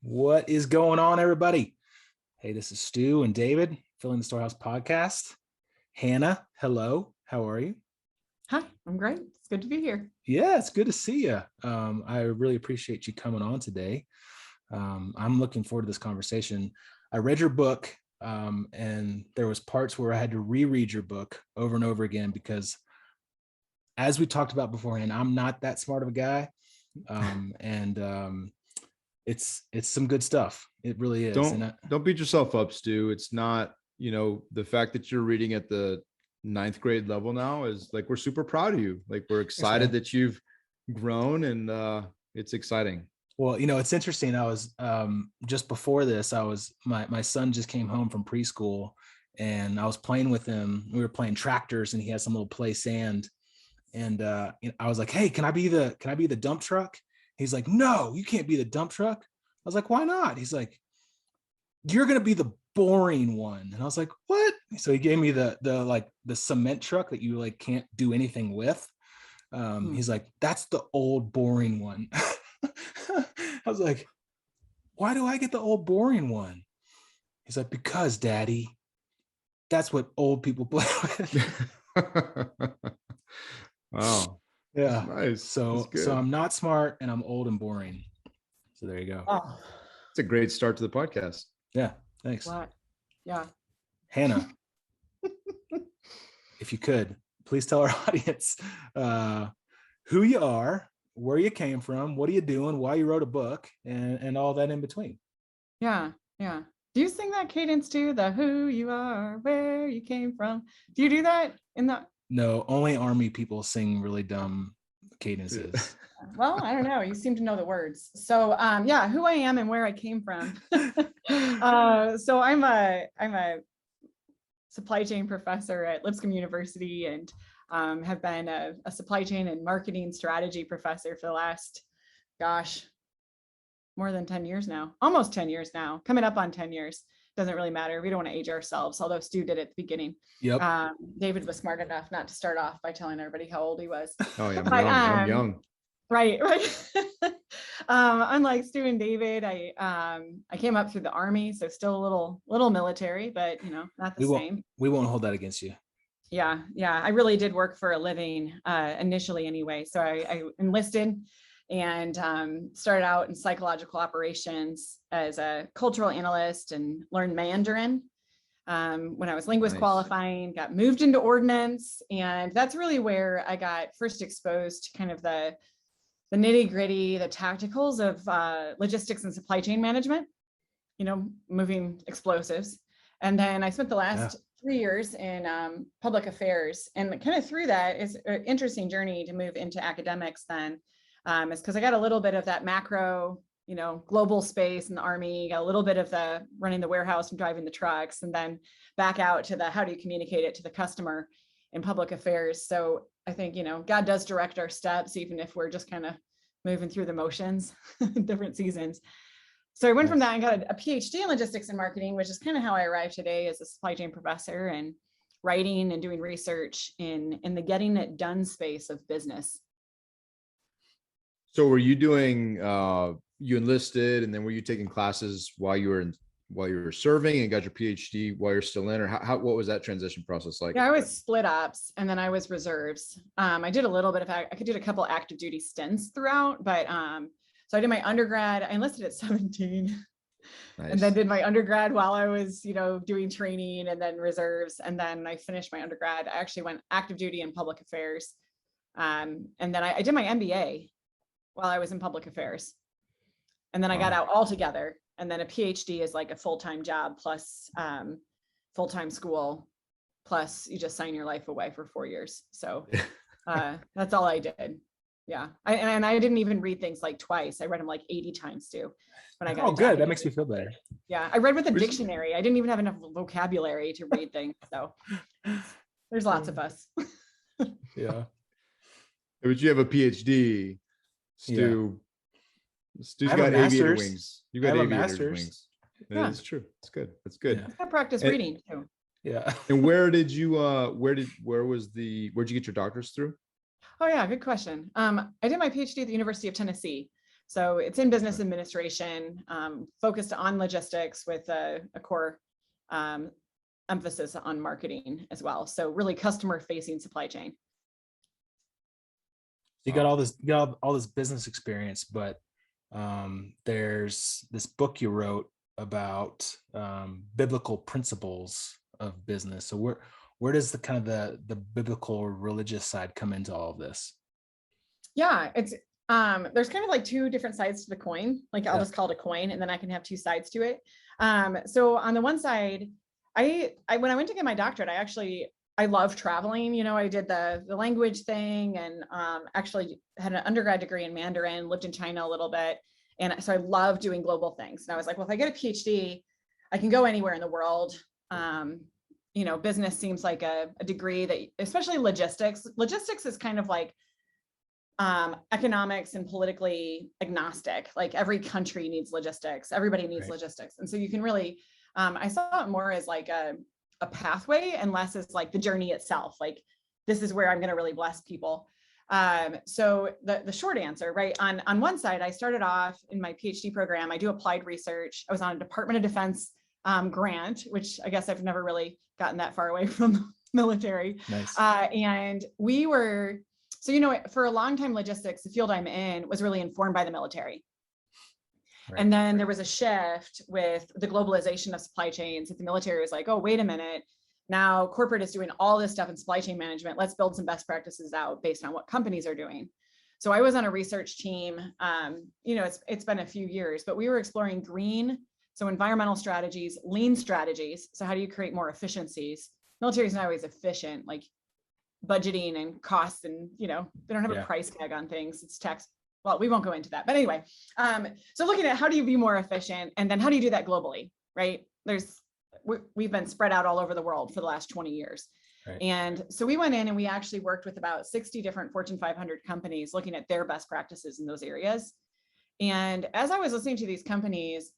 What is going on, everybody? Hey, this is Stu and David filling the Storehouse podcast. Hannah, hello. How are you? Hi, I'm great. It's good to be here. Yeah, it's good to see you. I really appreciate you coming on today. I'm looking forward to this conversation. I read your book, and there was parts where I had to reread your book over and over again because, as we talked about beforehand, I'm not that smart of a guy, and it's some good stuff. It really is. Don't beat yourself up, Stu. It's not, the fact that you're reading at the 9th grade level now is like, we're super proud of you. Like, we're excited that you've grown, and it's exciting. Well, it's interesting. I was just before this, my son just came home from preschool, and I was playing with him. We were playing tractors, and he had some little play sand. And I was like, "Hey, can I be the dump truck?" He's like, "No, you can't be the dump truck." I was like, "Why not?" He's like, "You're gonna be the boring one." And I was like, "What?" So he gave me the cement truck that you can't do anything with. He's like, "That's the old boring one." I was like, "Why do I get the old boring one?" He's like, "Because, Daddy, that's what old people play with." Wow. Yeah. Nice. So I'm not smart, and I'm old and boring. So there you go. Oh, It's a great start to the podcast. Yeah. Thanks. what? Yeah. Hannah, if you could, please tell our audience who you are, where you came from, what are you doing, why you wrote a book, and all that in between. Yeah. Yeah. Do you sing that cadence too? The who you are, where you came from. Do you do that in the? No, only Army people sing really dumb cadences. Well, I don't know. You seem to know the words. So yeah, who I am and where I came from. So I'm a supply chain professor at Lipscomb University, and have been a supply chain and marketing strategy professor for the last, more than 10 years now, almost 10 years now, coming up on 10 years. Doesn't really matter. We don't want to age ourselves, although Stu did at the beginning. Yep. David was smart enough not to start off by telling everybody how old he was. Oh yeah, I'm young. Right. Unlike Stu and David, I came up through the Army, so still a little military, but not the same. We won't hold that against you. Yeah. I really did work for a living initially anyway. So I enlisted and started out in psychological operations as a cultural analyst and learned Mandarin when I was linguist qualifying, got moved into ordnance. And that's really where I got first exposed to kind of the nitty gritty, the tacticals of logistics and supply chain management, moving explosives. And then I spent the last 3 years in public affairs, and kind of through that is an interesting journey to move into academics then. Is because I got a little bit of that macro, global space in the Army, got a little bit of the running the warehouse and driving the trucks, and then back out to the how do you communicate it to the customer in public affairs. So I think, God does direct our steps, even if we're just kind of moving through the motions, different seasons. So I went from that and got a PhD in logistics and marketing, which is kind of how I arrived today as a supply chain professor and writing and doing research in the getting it done space of business. So were you doing, you enlisted, and then were you taking classes while you were serving and got your PhD while you're still in, or what was that transition process like? Yeah, I was split ops, and then I was reserves. I did a little bit of, I could do a couple active duty stints throughout, but so I did my undergrad. I enlisted at 17. Nice. And then did my undergrad while I was, doing training, and then reserves. And then I finished my undergrad. I actually went active duty in public affairs. And then I did my MBA while I was in public affairs. And then I got out altogether. And then a PhD is like a full-time job plus full-time school, plus you just sign your life away for 4 years. So that's all I did. Yeah. I didn't even read things like twice. I read them like 80 times too. When I got good. That makes me feel better. Yeah. I read with a dictionary. I didn't even have enough vocabulary to read things. So there's lots of us. Yeah. But you have a PhD, Stu. Yeah. Stu's got aviator wings. You got aviator wings. Yeah, that's true. It's good. That's good. Yeah. I practice reading too. Yeah. And where'd you get your doctors through? Oh yeah, good question. I did my PhD at the University of Tennessee. So it's in business administration, focused on logistics with a core emphasis on marketing as well. So really customer facing supply chain. You got all this business experience, but there's this book you wrote about biblical principles of business. So where does the kind of the biblical or religious side come into all of this? Yeah, it's there's kind of like two different sides to the coin. Like I'll just call it a coin, and then I can have two sides to it. So on the one side, I when I went to get my doctorate, I love traveling. You know, I did the language thing, and actually had an undergrad degree in Mandarin, lived in China a little bit. And so I love doing global things. And I was like, well, if I get a PhD, I can go anywhere in the world. You know, business seems like a degree that, especially logistics is kind of like economics and politically agnostic. Like every country needs logistics. Everybody needs logistics. And so you can really, I saw it more as like a pathway and less as like the journey itself. Like this is where I'm going to really bless people. So the short answer, right? On one side, I started off in my PhD program. I do applied research. I was on a Department of Defense grant, which I guess I've never really gotten that far away from the military. Nice. And we were, so, you know, for a long time, logistics, the field I'm in, was really informed by the military. Right. And then there was a shift with the globalization of supply chains that the military was like, oh, wait a minute. Now corporate is doing all this stuff in supply chain management. Let's build some best practices out based on what companies are doing. So I was on a research team. You know, it's been a few years, but we were exploring green, so environmental strategies, lean strategies. So how do you create more efficiencies? Military is not always efficient, like budgeting and costs, and you know, they don't have a price tag on things. It's tax. Well, we won't go into that, but anyway. So looking at how do you be more efficient, and then how do you do that globally, right? We've been spread out all over the world for the last 20 years. Right. And so we went in and we actually worked with about 60 different Fortune 500 companies looking at their best practices in those areas. And as I was listening to these companies,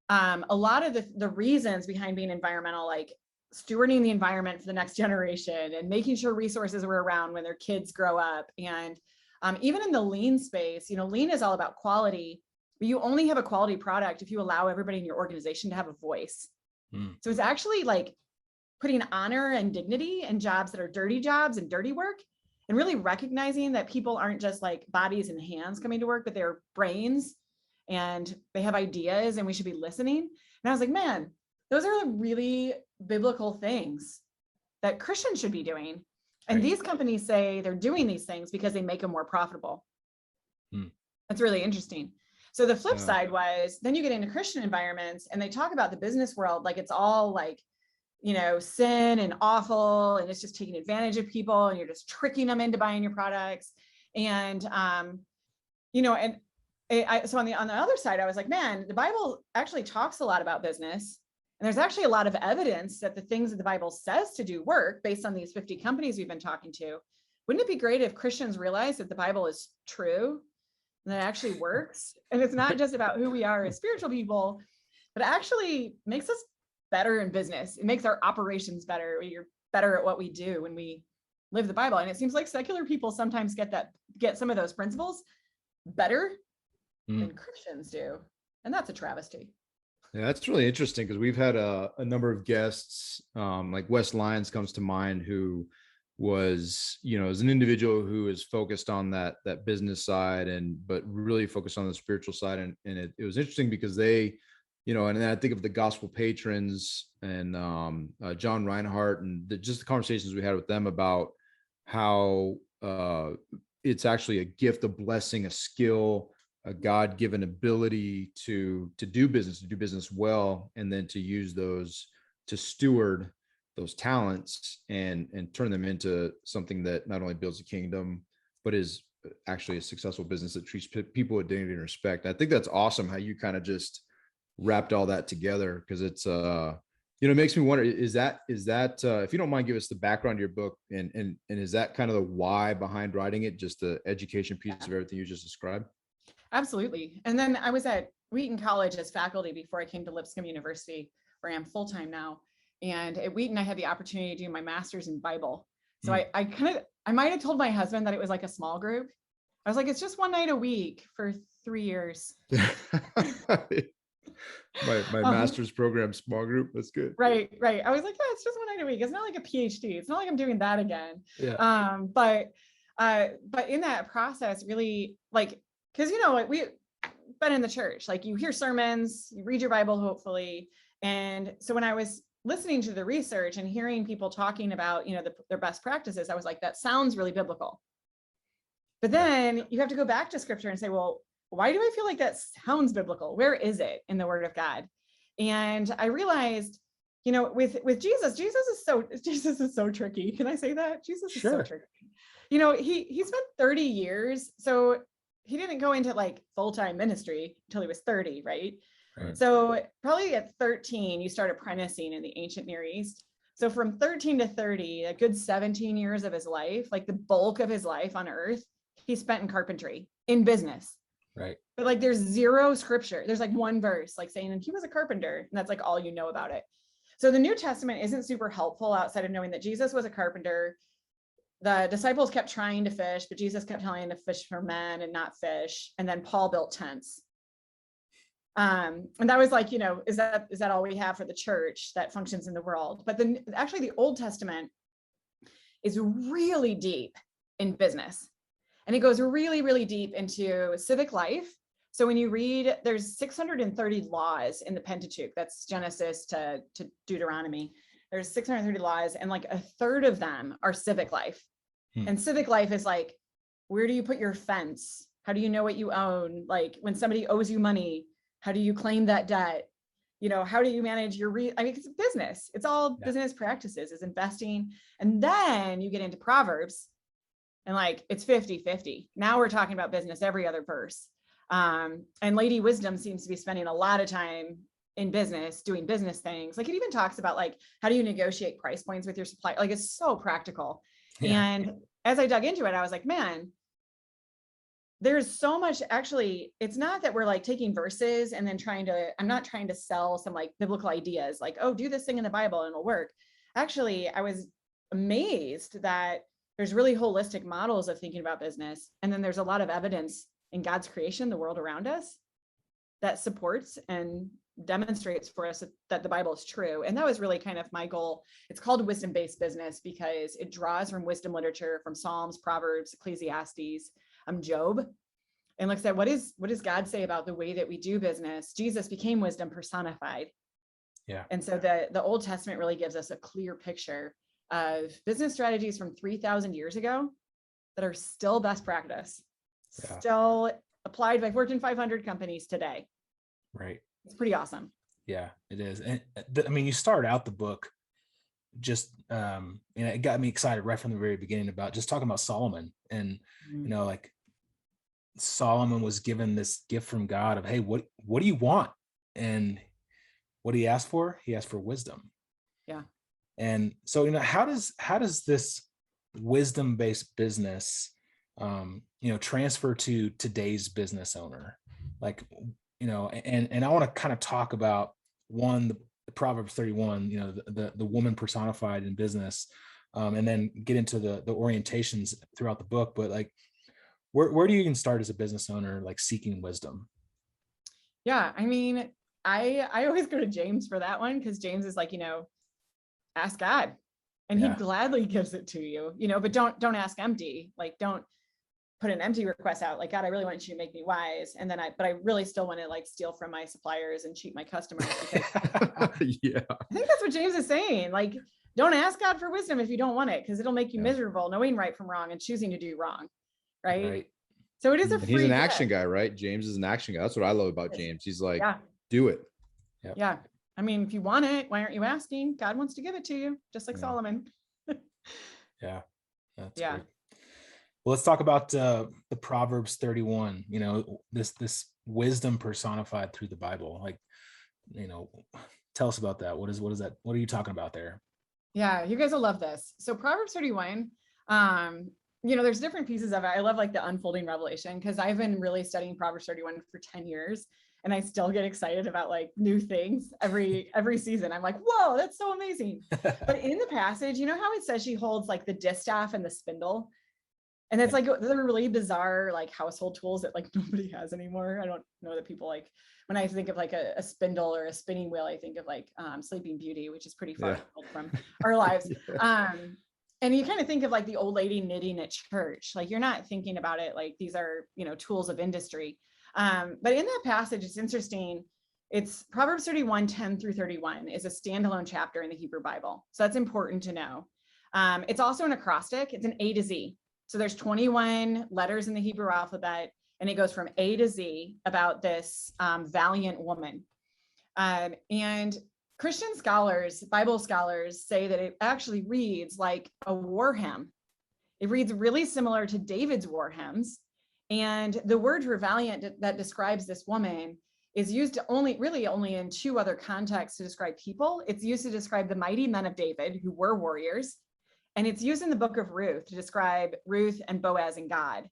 a lot of the reasons behind being environmental, like stewarding the environment for the next generation and making sure resources were around when their kids grow up. And even in the lean space, you know, lean is all about quality, but you only have a quality product if you allow everybody in your organization to have a voice. So it's actually like putting honor and dignity in jobs that are dirty jobs and dirty work, and really recognizing that people aren't just like bodies and hands coming to work, but they're brains and they have ideas, and we should be listening. And I was like, man, those are really biblical things that Christians should be doing. And these companies say they're doing these things because they make them more profitable. That's really interesting. So the flip side was, then you get into Christian environments and they talk about the business world like it's all like, you know, sin and awful, and it's just taking advantage of people, and you're just tricking them into buying your products. And you know, and so on the other side, I was like, man, the Bible actually talks a lot about business, and there's actually a lot of evidence that the things that the Bible says to do work based on these 50 companies we've been talking to. Wouldn't it be great if Christians realized that the Bible is true and that it actually works? And it's not just about who we are as spiritual people, but it actually makes us better in business. It makes our operations better. We're better at what we do when we live the Bible. And it seems like secular people sometimes get some of those principles better than Christians do. And that's a travesty. Yeah, that's really interesting, because we've had a number of guests, like Wes Lyons comes to mind, who was, you know, as an individual who is focused on that business side, but really focused on the spiritual side. And it was interesting because they, you know, and then I think of the gospel patrons and John Reinhardt, and just the conversations we had with them about how it's actually a gift, a blessing, a skill, a God-given ability to do business well, and then to use those to steward those talents and turn them into something that not only builds a kingdom, but is actually a successful business that treats people with dignity and respect. I think that's awesome how you kind of just wrapped all that together, because it's you know, it makes me wonder, is that if you don't mind, give us the background of your book, and is that kind of the why behind writing it, just the education piece of everything you just described? Absolutely. And then I was at Wheaton College as faculty before I came to Lipscomb University, where I am full-time now. And at Wheaton, I had the opportunity to do my master's in Bible. So I might have told my husband that it was like a small group. I was like, it's just one night a week for 3 years. my master's program small group. That's good. Right. I was like, yeah, it's just 1 night a week. It's not like a PhD. It's not like I'm doing that again. Yeah. But in that process, really, like, because we've been in the church, like you hear sermons, you read your Bible, hopefully. And so when I was listening to the research and hearing people talking about, their best practices, I was like, that sounds really biblical. But then you have to go back to scripture and say, well, why do I feel like that sounds biblical? Where is it in the word of God? And I realized, with Jesus is so tricky. Can I say that? Jesus is so tricky. He spent 30 years. So he didn't go into like full-time ministry until he was 30, right? So probably at 13, you start apprenticing in the ancient Near East. So from 13 to 30, a good 17 years of his life, like the bulk of his life on earth, he spent in carpentry, in business. Right. But like there's zero scripture. There's like one verse like saying, and he was a carpenter, and that's like all you know about it. So the New Testament isn't super helpful outside of knowing that Jesus was a carpenter. The disciples kept trying to fish, but Jesus kept telling them to fish for men and not fish. And then Paul built tents. And that was like, is that all we have for the church that functions in the world? But then actually the Old Testament is really deep in business. And it goes really, really deep into civic life. So when you read, there's 630 laws in the Pentateuch. That's Genesis to Deuteronomy. There's 630 laws, and like a third of them are civic life. And civic life is like, where do you put your fence? How do you know what you own? Like when somebody owes you money, how do you claim that debt? How do you manage your, it's business. It's all business practices, is investing. And then you get into Proverbs and like, it's 50-50. Now we're talking about business every other verse. And Lady Wisdom seems to be spending a lot of time in business, doing business things. Like it even talks about like, how do you negotiate price points with your supplier? Like it's so practical. Yeah. And as I dug into it, I was like, man, there's so much. Actually, it's not that we're like taking verses and then I'm not trying to sell some like biblical ideas like, oh, do this thing in the Bible and it'll work. Actually, I was amazed that there's really holistic models of thinking about business. And then there's a lot of evidence in God's creation, the world around us, that supports and demonstrates for us that the Bible is true. And that was really kind of my goal. It's called wisdom-based business because it draws from wisdom literature, from Psalms, Proverbs, Ecclesiastes, Job, and looks at what does God say about the way that we do business. Jesus became wisdom personified. Yeah. And so the Old Testament really gives us a clear picture of business strategies from 3,000 years ago that are still best practice, still applied by Fortune 500 companies today. Right. It's pretty awesome. Yeah, it is. And you start out the book just, it got me excited right from the very beginning about just talking about Solomon and, like Solomon was given this gift from God of, hey, what do you want? And what he asked for? He asked for wisdom. Yeah. And so, how does this wisdom-based business, transfer to today's business owner? Like, and I want to kind of talk about the Proverbs 31, the woman personified in business, and then get into the orientations throughout the book. But like, where do you even start as a business owner, like seeking wisdom? Yeah, I mean, I always go to James for that one because James is like, ask God, and he gladly gives it to you, but don't ask empty. Like, don't put an empty request out. Like, God, I really want you to make me wise. And then but I really still want to like steal from my suppliers and cheat my customers. Because yeah. I think that's what James is saying. Like, don't ask God for wisdom if you don't want it, because it'll make you miserable, knowing right from wrong and choosing to do wrong. Right. So it is and he's an action guy, right? James is an action guy. That's what I love about James. He's like, do it. Yep. Yeah. I mean, if you want it, why aren't you asking? God wants to give it to you, just like Solomon. Yeah. That's great. Well, let's talk about the Proverbs 31, this wisdom personified through the Bible. Like, tell us about that. What is that? What are you talking about there? Yeah, you guys will love this. So Proverbs 31, there's different pieces of it. I love like the unfolding revelation, because I've been really studying Proverbs 31 for 10 years. And I still get excited about like new things every season. I'm like, whoa, that's so amazing. But in the passage, how it says she holds like the distaff and the spindle? And it's like, they're really bizarre, like household tools that like nobody has anymore. I don't know that people like, when I think of like a spindle or a spinning wheel, I think of like Sleeping Beauty, which is pretty far from our lives. And you kind of think of like the old lady knitting at church. Like, you're not thinking about it like these are, tools of industry. But in that passage, it's interesting. It's Proverbs 31:10-31 is a standalone chapter in the Hebrew Bible. So that's important to know. It's also an acrostic. It's an A to Z. So there's 21 letters in the Hebrew alphabet, and it goes from A to Z about this valiant woman. And Christian scholars, Bible scholars, say that it actually reads like a war hymn. It reads really similar to David's war hymns. And the word for valiant that describes this woman is used only in two other contexts to describe people. It's used to describe the mighty men of David, who were warriors. And it's used in the book of Ruth to describe Ruth and Boaz and God.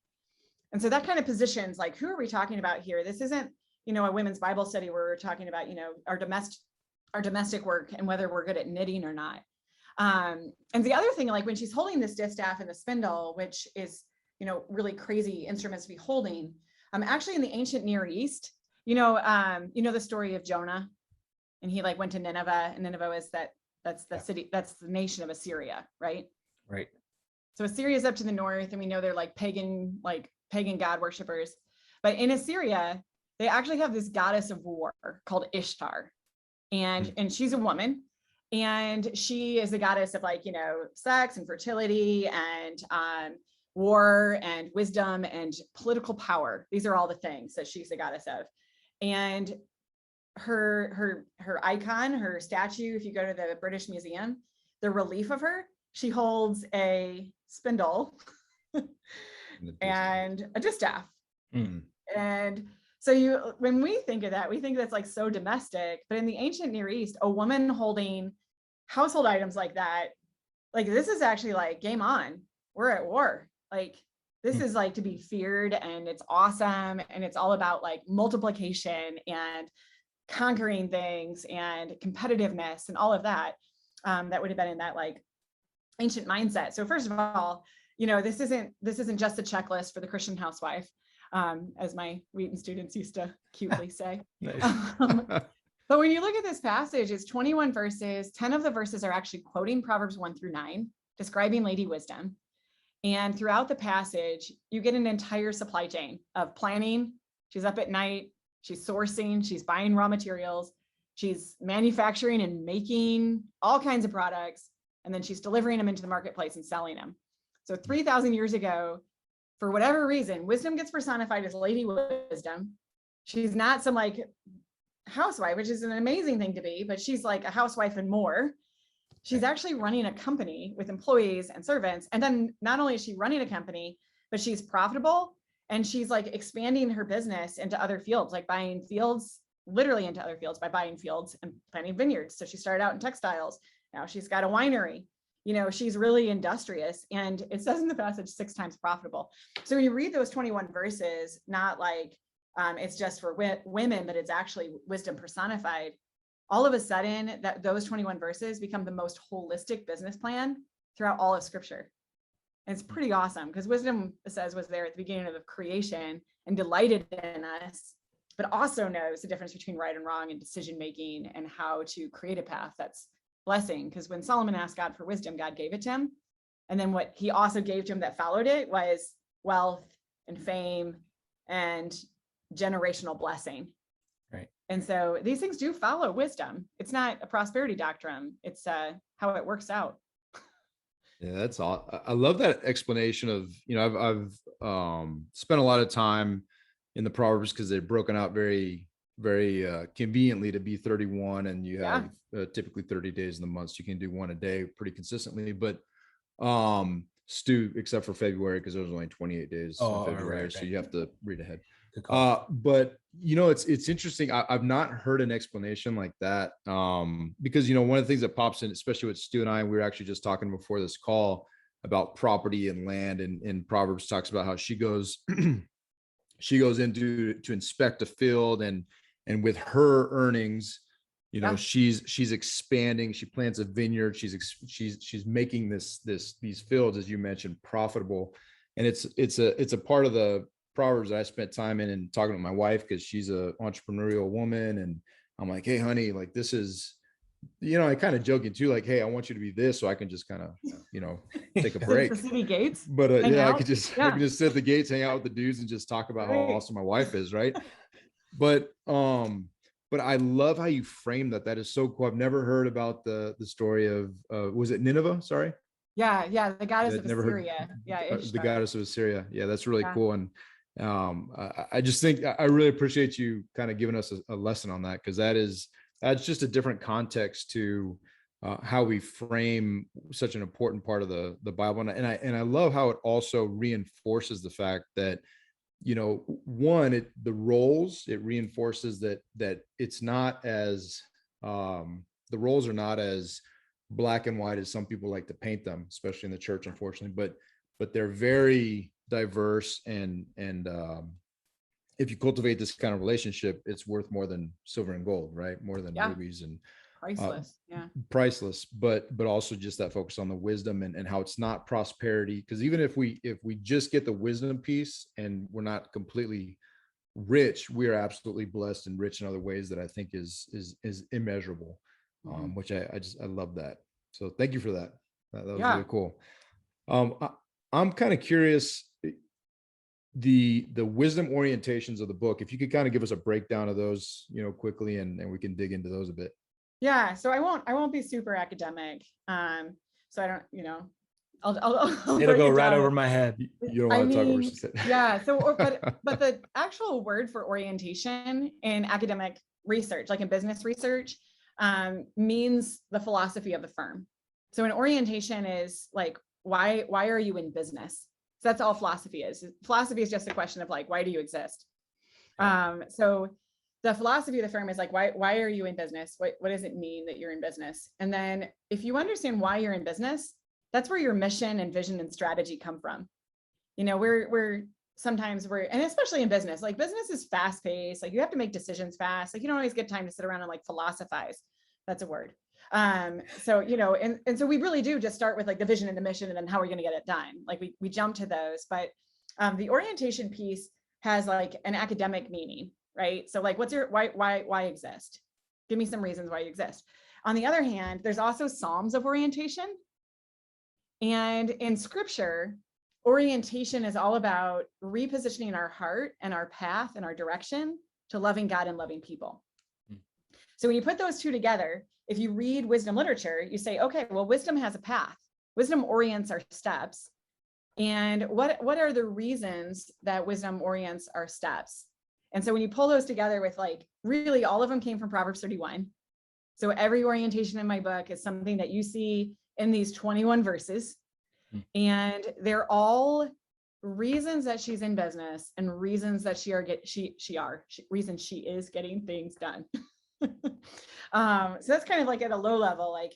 And so that kind of positions, like, who are we talking about here? This isn't, a women's Bible study where we're talking about, our domestic work and whether we're good at knitting or not. And the other thing, like when she's holding this distaff and the spindle, which is, really crazy instruments to be holding, actually in the ancient Near East, the story of Jonah, and he like went to Nineveh, and Nineveh is that's the city, that's the nation of Assyria, right? Right. So Assyria is up to the north, and we know they're like pagan god worshippers. But in Assyria, they actually have this goddess of war called Ishtar. And she's a woman, and she is the goddess of like, sex and fertility and war and wisdom and political power. These are all the things that she's the goddess of. And her icon, her statue, if you go to the British Museum, the relief of her, she holds a spindle and a distaff. And so when we think of that, we think that's like so domestic, but in the ancient Near East, a woman holding household items like that, like this is actually like game on, we're at war. Like this is like to be feared, and it's awesome. And it's all about like multiplication and conquering things and competitiveness and all of that. That would have been in that like ancient mindset. So first of all, this isn't just a checklist for the Christian housewife, as my Wheaton students used to cutely say. But when you look at this passage, it's 21 verses. 10 of the verses are actually quoting Proverbs 1-9, describing Lady Wisdom. And throughout the passage, you get an entire supply chain of planning. She's up at night, she's sourcing, she's buying raw materials, she's manufacturing and making all kinds of products, and then she's delivering them into the marketplace and selling them. So 3,000 years ago, for whatever reason, wisdom gets personified as Lady Wisdom. She's not some like housewife, which is an amazing thing to be, but she's like a housewife and more. She's actually running a company with employees and servants. And then not only is she running a company, but she's profitable, and she's like expanding her business into other fields, like buying fields, literally into other fields by buying fields and planting vineyards. So she started out in textiles. Now she's got a winery. She's really industrious, and it says in the passage 6 times profitable. So when you read those 21 verses, not like it's just for women, but it's actually wisdom personified. All of a sudden, that those 21 verses become the most holistic business plan throughout all of Scripture. And it's pretty awesome, because wisdom, it says, was there at the beginning of the creation and delighted in us, but also knows the difference between right and wrong and decision making and how to create a path that's blessing. Because when Solomon asked God for wisdom, God gave it to him. And then what he also gave to him that followed it was wealth and fame and generational blessing. Right. And so these things do follow wisdom. It's not a prosperity doctrine. It's how it works out. Yeah, that's all. I love that explanation of, I've spent a lot of time in the Proverbs because they're broken out very, very conveniently to be 31, and you have typically 30 days in the month, so you can do one a day pretty consistently. But except for February, because there's only 28 days in February, right. So you have to read ahead. But it's interesting. I've not heard an explanation like that, because one of the things that pops in, especially with Stu and I, we were actually just talking before this call about property and land, and Proverbs talks about how she goes she goes in to inspect a field, and with her earnings, she's expanding. She plants a vineyard. She's making these fields, as you mentioned, profitable. And it's a part of the Proverbs that I spent time in and talking to my wife, because she's a entrepreneurial woman. And I'm like, hey, honey, like this is, I kind of joking too, like, hey, I want you to be this so I can just kind of, take a break. The city gates. But hang I out. could just Yeah. I could just sit at the gates, hang out with the dudes, and just talk about how Right. awesome my wife is, right? But I love how you frame that. That is so cool. I've never heard about the story of was it Nineveh? Sorry. Yeah, the goddess I'd of never heard Assyria. Yeah, the Ishtar. goddess of Assyria. Yeah, that's really Yeah. cool. And I just think I really appreciate you kind of giving us a lesson on that, because that's just a different context to how we frame such an important part of the Bible. And I love how it also reinforces the fact that, one, the roles, it reinforces that it's not as the roles are not as black and white as some people like to paint them, especially in the church, unfortunately, but they're very diverse. And if you cultivate this kind of relationship, it's worth more than silver and gold, right? More than rubies and priceless. Priceless, but also just that focus on the wisdom and how it's not prosperity. Because even if we just get the wisdom piece and we're not completely rich, we are absolutely blessed and rich in other ways that I think is immeasurable. Which I love that. So thank you for that. That was really cool. I'm kind of curious, the wisdom orientations of the book, if you could kind of give us a breakdown of those, quickly, and we can dig into those a bit. Yeah, so I won't be super academic. So I don't, I'll it'll go right over my head. You don't want to talk over what she said. Yeah. So, but the actual word for orientation in academic research, like in business research, means the philosophy of the firm. So an orientation is like, why are you in business? So that's all philosophy is. Philosophy is just a question of like, why do you exist? So the philosophy of the firm is like, why are you in business? What does it mean that you're in business? And then if you understand why you're in business, that's where your mission and vision and strategy come from. We're sometimes and especially in business, like business is fast paced. Like you have to make decisions fast. Like you don't always get time to sit around and like philosophize. That's a word. So, and so we really do just start with like the vision and the mission, and then how are we going to get it done? Like we jump to those, but the orientation piece has like an academic meaning, right? So like, what's your, why exist? Give me some reasons why you exist. On the other hand, there's also Psalms of orientation. And in scripture, orientation is all about repositioning our heart and our path and our direction to loving God and loving people. So when you put those two together, if you read wisdom literature, you say, okay, well, wisdom has a path. Wisdom orients our steps. And what are the reasons that wisdom orients our steps? And so when you pull those together with like, really all of them came from Proverbs 31. So every orientation in my book is something that you see in these 21 verses. And they're all reasons that she's in business and reasons that reasons she is getting things done. So that's kind of like at a low level, like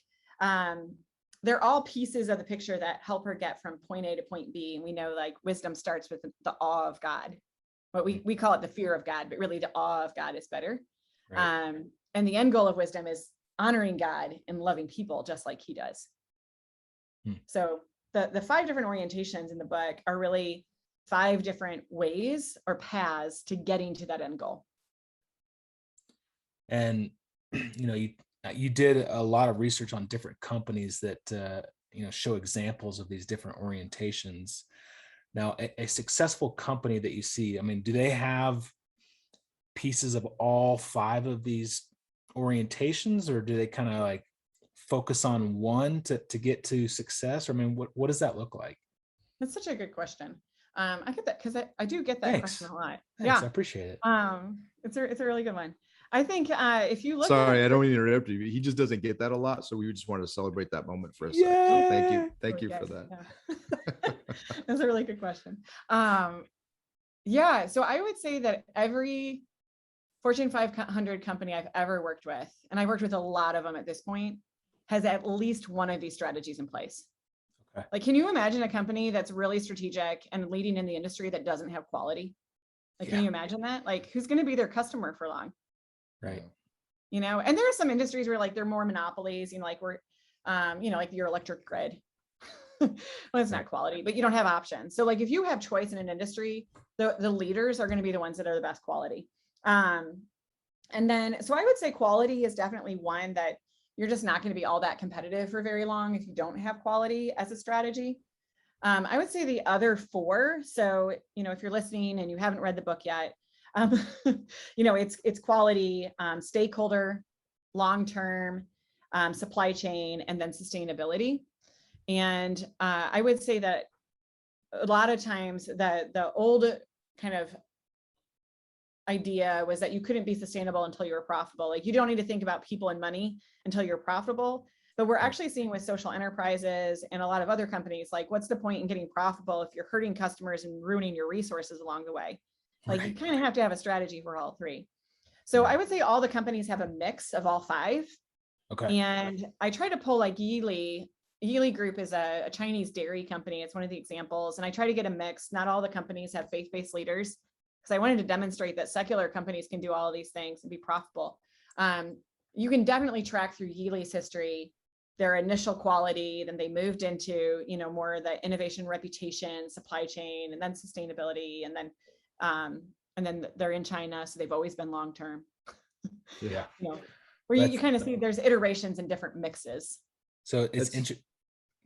they're all pieces of the picture that help her get from point A to point B. And we know like wisdom starts with the awe of God. But we call it the fear of God, but really the awe of God is better. Right. And the end goal of wisdom is honoring God and loving people just like he does. So the 5 different orientations in the book are really 5 different ways or paths to getting to that end goal. And, you did a lot of research on different companies that, show examples of these different orientations. Now, a successful company that you see, I mean, do they have pieces of all 5 of these orientations, or do they kind of like focus on one to get to success? Or I mean, what does that look like? That's such a good question. I get that because I do get that Thanks. question a lot. Thanks, yeah, I appreciate it. It's a really good one. I think if you look. Sorry, I don't mean to interrupt you. He just doesn't get that a lot, so we just wanted to celebrate that moment for a second. So thank you for that. Yeah. That's a really good question. Yeah, so I would say that every Fortune 500 company I've ever worked with, and I've worked with a lot of them at this point, has at least one of these strategies in place. Okay. Like, can you imagine a company that's really strategic and leading in the industry that doesn't have quality? Like, can you imagine that? Like, who's going to be their customer for long? Right. And there are some industries where like they're more monopolies, like we're, like your electric grid. Well, it's not quality, but you don't have options. So like if you have choice in an industry, the leaders are going to be the ones that are the best quality. And then, so I would say quality is definitely one that you're just not going to be all that competitive for very long if you don't have quality as a strategy. I would say the other four. So, if you're listening and you haven't read the book yet, it's quality, stakeholder, long-term, supply chain, and then sustainability. And I would say that a lot of times the old kind of idea was that you couldn't be sustainable until you were profitable. Like you don't need to think about people and money until you're profitable. But we're actually seeing with social enterprises and a lot of other companies, like what's the point in getting profitable if you're hurting customers and ruining your resources along the way? Like you kind of have to have a strategy for all three. So I would say all the companies have a mix of all five. Okay. And I try to pull like Yili. Yili Group is a Chinese dairy company. It's one of the examples. And I try to get a mix. Not all the companies have faith-based leaders because I wanted to demonstrate that secular companies can do all of these things and be profitable. You can definitely track through Yili's history, their initial quality, then they moved into, more of the innovation, reputation, supply chain, and then sustainability. And then they're in China. So they've always been long-term. Yeah. Where you kind of see there's iterations and different mixes. So it's interesting.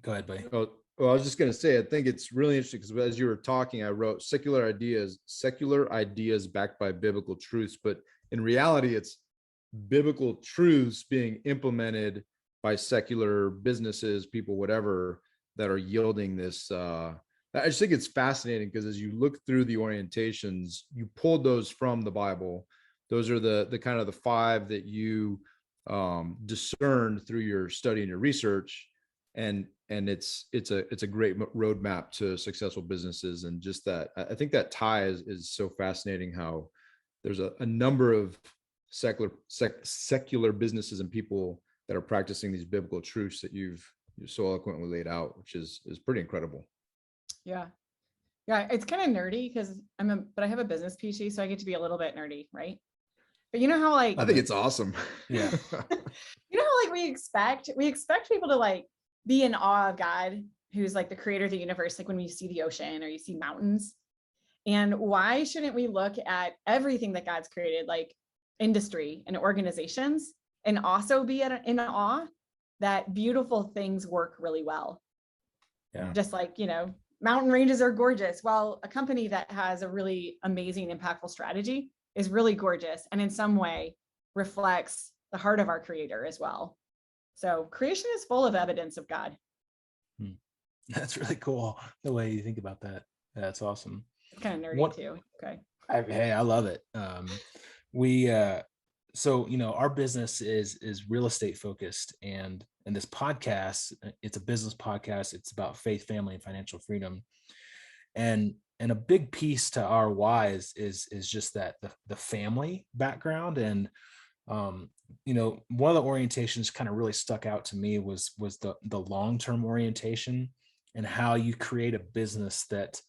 Go ahead, buddy. Oh, well, I was just going to say, I think it's really interesting because as you were talking, I wrote secular ideas backed by biblical truths. But in reality, it's biblical truths being implemented by secular businesses, people, whatever, that are yielding this. I just think it's fascinating because as you look through the orientations, you pulled those from the Bible. Those are the kind of the five that you discerned through your study and your research, and it's a great roadmap to successful businesses. And just that, I think that tie is so fascinating, how there's a number of secular businesses and people that are practicing these biblical truths that you've so eloquently laid out, which is pretty incredible. Yeah, it's kind of nerdy because but I have a business PhD, so I get to be a little bit nerdy, right? But you know how I think it's awesome. Yeah. How we expect people to like be in awe of God, who's like the creator of the universe, like when you see the ocean or you see mountains. And why shouldn't we look at everything that God's created, like industry and organizations, and also be in awe that beautiful things work really well? Yeah. Just like, mountain ranges are gorgeous. Well, a company that has a really amazing, impactful strategy is really gorgeous, and in some way reflects the heart of our creator as well. So creation is full of evidence of God. That's really cool, the way you think about that. That's awesome. It's kind of nerdy too. Okay. Hey, I love it. So our business is real estate focused, and this podcast, it's a business podcast. It's about faith, family, and financial freedom. And a big piece to our why is just that the family background. And one of the orientations kind of really stuck out to me was the long-term orientation, and how you create a business that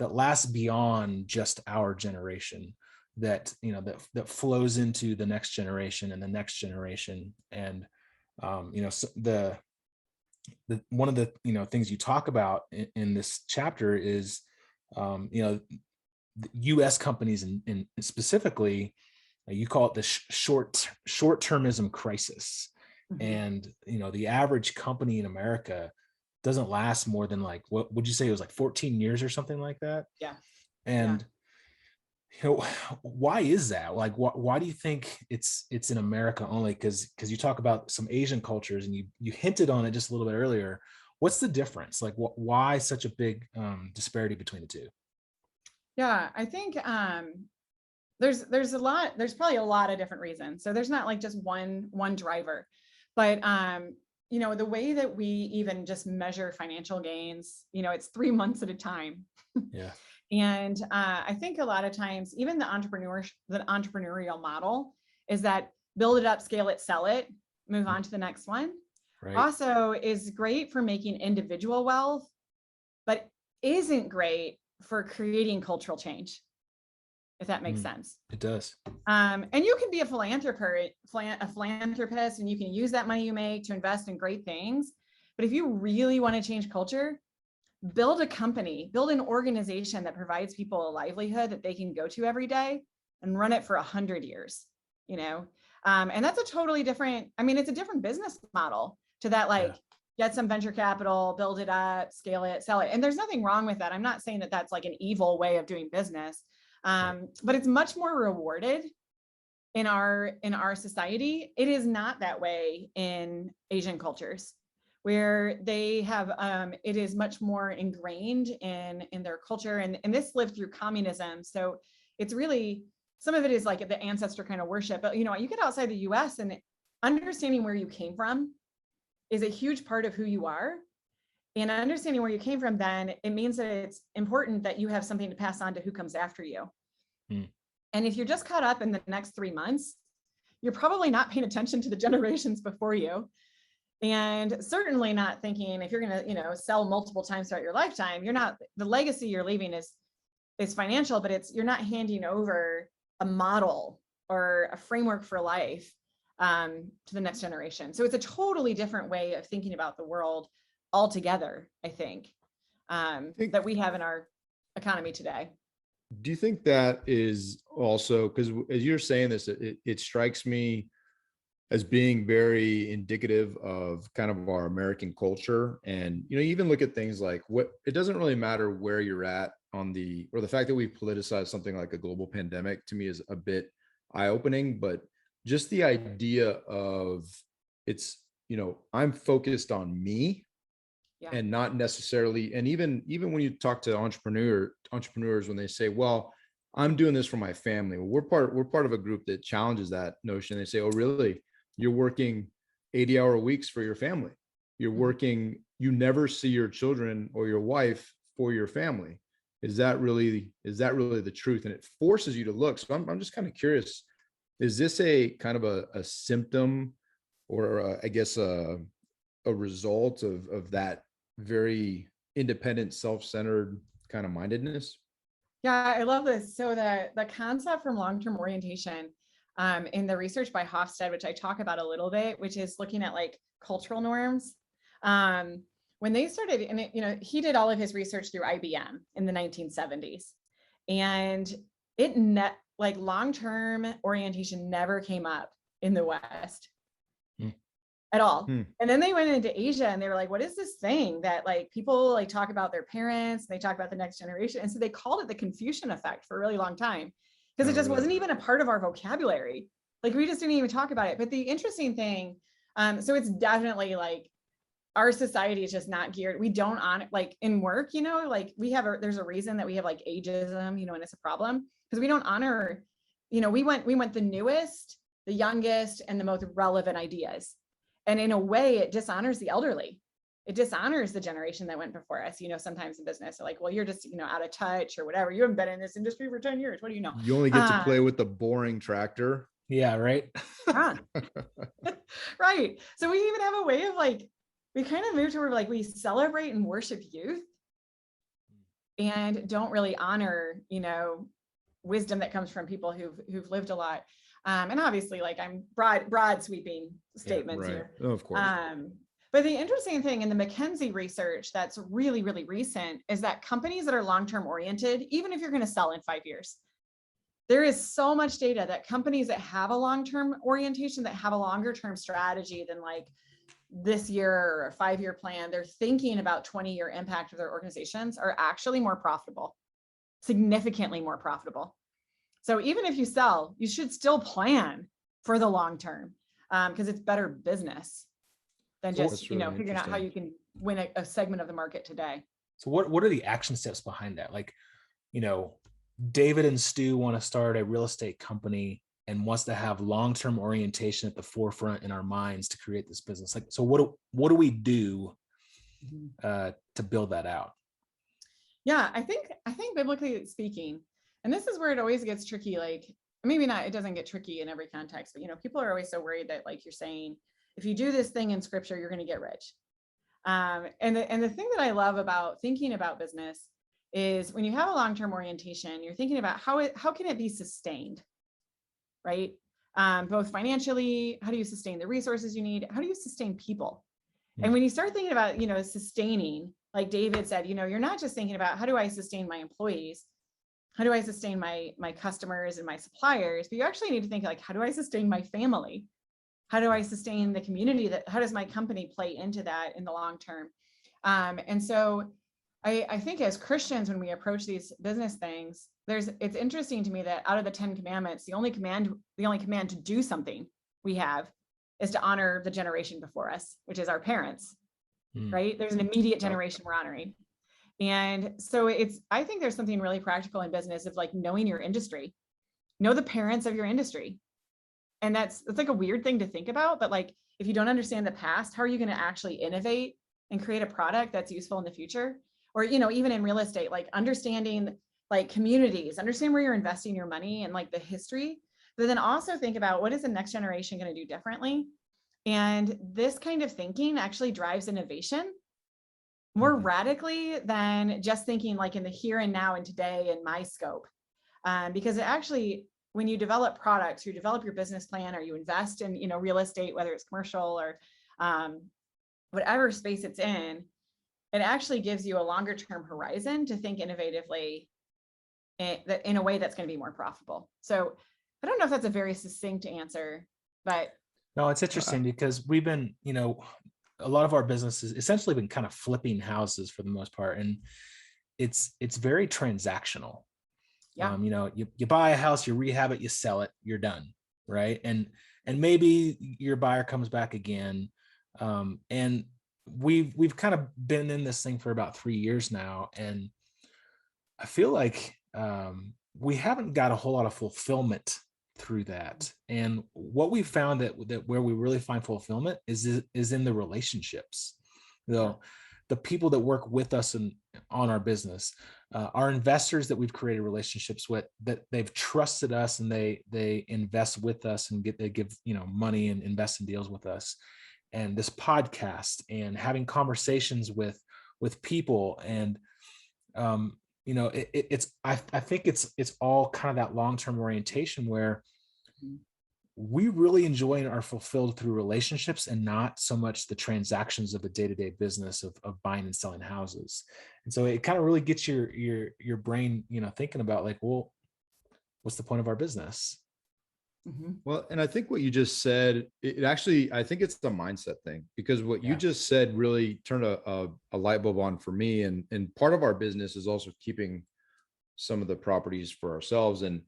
lasts beyond just our generation, that flows into the next generation and the next generation. And so the one of the things you talk about in this chapter is the U.S. companies, and specifically you call it the short-termism crisis. Mm-hmm. And the average company in America doesn't last more than, like, what would you say, it was like 14 years or something like that? Yeah. And why is that? Like, why do you think it's in America only? Because you talk about some Asian cultures, and you hinted on it just a little bit earlier. What's the difference? Like, why such a big disparity between the two? Yeah, I think there's probably a lot of different reasons. So there's not like just one driver, but the way that we even just measure financial gains, it's 3 months at a time. Yeah. And I think a lot of times, even the entrepreneurial model is that build it up, scale it, sell it, move on to the next one. Right. Also is great for making individual wealth, but isn't great for creating cultural change, if that makes sense. It does. And you can be a philanthropist, and you can use that money you make to invest in great things. But if you really want to change culture, build a company, build an organization that provides people a livelihood that they can go to every day and run it for 100 years, you know? And that's a totally different, I mean, it's a different business model to that, like, get some venture capital, build it up, scale it, sell it. And there's nothing wrong with that. I'm not saying that that's like an evil way of doing business, but it's much more rewarded in our society. It is not that way in Asian cultures, where they have, it is much more ingrained in their culture. And this lived through communism. So it's really, some of it is like the ancestor kind of worship, but you know, you get outside the US and understanding where you came from is a huge part of who you are. And understanding where you came from, then it means that it's important that you have something to pass on to who comes after you. And if you're just caught up in the next 3 months, you're probably not paying attention to the generations before you. And certainly not thinking, if you're going to, you know, sell multiple times throughout your lifetime, you're not, the legacy you're leaving is financial, but you're not handing over a model or a framework for life to the next generation. So it's a totally different way of thinking about the world altogether, I think, that we have in our economy today. Do you think that is also, because as you're saying this, it strikes me as being very indicative of kind of our American culture. And, you know, you even look at things like it doesn't really matter where you're at on the fact that we've politicized something like a global pandemic, to me, is a bit eye-opening, but just the idea of it's, you know, I'm focused on me and not necessarily, and even when you talk to entrepreneurs, when they say, well, I'm doing this for my family, well, we're part of a group that challenges that notion. They say, oh, really? You're working 80-hour weeks for your family. You're working, you never see your children or your wife for your family. Is that really the truth? And it forces you to look. So I'm just kind of curious, is this a kind of a symptom or I guess a result of that very independent, self-centered kind of mindedness? Yeah, I love this. So the concept from long-term orientation in the research by Hofstede, which I talk about a little bit, which is looking at like cultural norms. When they started, and you know, he did all of his research through IBM in the 1970s, and like long-term orientation never came up in the West at all. And then they went into Asia and they were like, what is this thing that like people like talk about their parents, and they talk about the next generation. And so they called it the Confucian effect for a really long time, because it just wasn't even a part of our vocabulary. Like we just didn't even talk about it. But the interesting thing, so it's definitely like our society is just not geared. We don't honor, like in work, you know, like there's a reason that we have like ageism, you know, and it's a problem because we don't honor, you know, we want the newest, the youngest, and the most relevant ideas. And in a way, it dishonors the elderly. It dishonors the generation that went before us. You know, sometimes in business, they're like, well, you're just, you know, out of touch or whatever. You haven't been in this industry for 10 years. What do you know? You only get to play with the boring tractor. Yeah, right. Right. So we even have a way of like, we kind of move to where like we celebrate and worship youth and don't really honor, you know, wisdom that comes from people who've lived a lot. And obviously, like I'm broad sweeping statements here. Oh, of course. But the interesting thing in the McKinsey research that's really, really recent is that companies that are long-term oriented, even if you're going to sell in 5 years, there is so much data that companies that have a long-term orientation, that have a longer term strategy than like this year or a 5-year plan, they're thinking about 20-year impact of their organizations, are actually more profitable, significantly more profitable. So even if you sell, you should still plan for the long term, because it's better business than just, you know, figuring out how you can win a segment of the market today. So what are the action steps behind that? Like, you know, David and Stu want to start a real estate company and wants to have long-term orientation at the forefront in our minds to create this business. Like, so what do we do to build that out? Yeah, I think biblically speaking, and this is where it always gets tricky, like maybe not, it doesn't get tricky in every context, but you know, people are always so worried that like you're saying, if you do this thing in scripture, you're going to get rich. And the thing that I love about thinking about business is when you have a long-term orientation, you're thinking about how can it be sustained, right? Both financially, how do you sustain the resources you need? How do you sustain people? And when you start thinking about, sustaining, like David said, you're not just thinking about how do I sustain my employees? How do I sustain my customers and my suppliers? But you actually need to think like, how do I sustain my family? How do I sustain the community? How does my company play into that in the long term? And so I think as Christians, when we approach these business things, it's interesting to me that out of the 10 commandments, the only command to do something we have is to honor the generation before us, which is our parents, right? There's an immediate generation we're honoring. And so I think there's something really practical in business of like knowing your industry, know the parents of your industry. And it's like a weird thing to think about, but like, if you don't understand the past, how are you going to actually innovate and create a product that's useful in the future? Or, even in real estate, like understanding like communities, understand where you're investing your money and like the history, but then also think about what is the next generation going to do differently? And this kind of thinking actually drives innovation more radically than just thinking like in the here and now and today in my scope. Because it actually, when you develop products, you develop your business plan, or you invest in, real estate, whether it's commercial or whatever space it's in, it actually gives you a longer term horizon to think innovatively in a way that's going to be more profitable. So I don't know if that's a very succinct answer, but. No, it's interesting because we've been, a lot of our businesses essentially been kind of flipping houses for the most part. And it's very transactional. Yeah. You buy a house, you rehab it, you sell it, you're done. Right. And maybe your buyer comes back again. And we've kind of been in this thing for about 3 years now. And I feel like we haven't got a whole lot of fulfillment through that. And what we found that where we really find fulfillment is in the relationships. The people that work with us on our business, our investors that we've created relationships with, that they've trusted us and they invest with us and they give money and invest in deals with us. And this podcast and having conversations with people and I think it's all kind of that long-term orientation where we really enjoy and are fulfilled through relationships and not so much the transactions of a day-to-day business of buying and selling houses. And so it kind of really gets your brain, thinking about like, well, what's the point of our business? Well, and I think what you just said, it actually, I think it's the mindset thing, because what you just said really turned a light bulb on for me. And part of our business is also keeping some of the properties for ourselves. And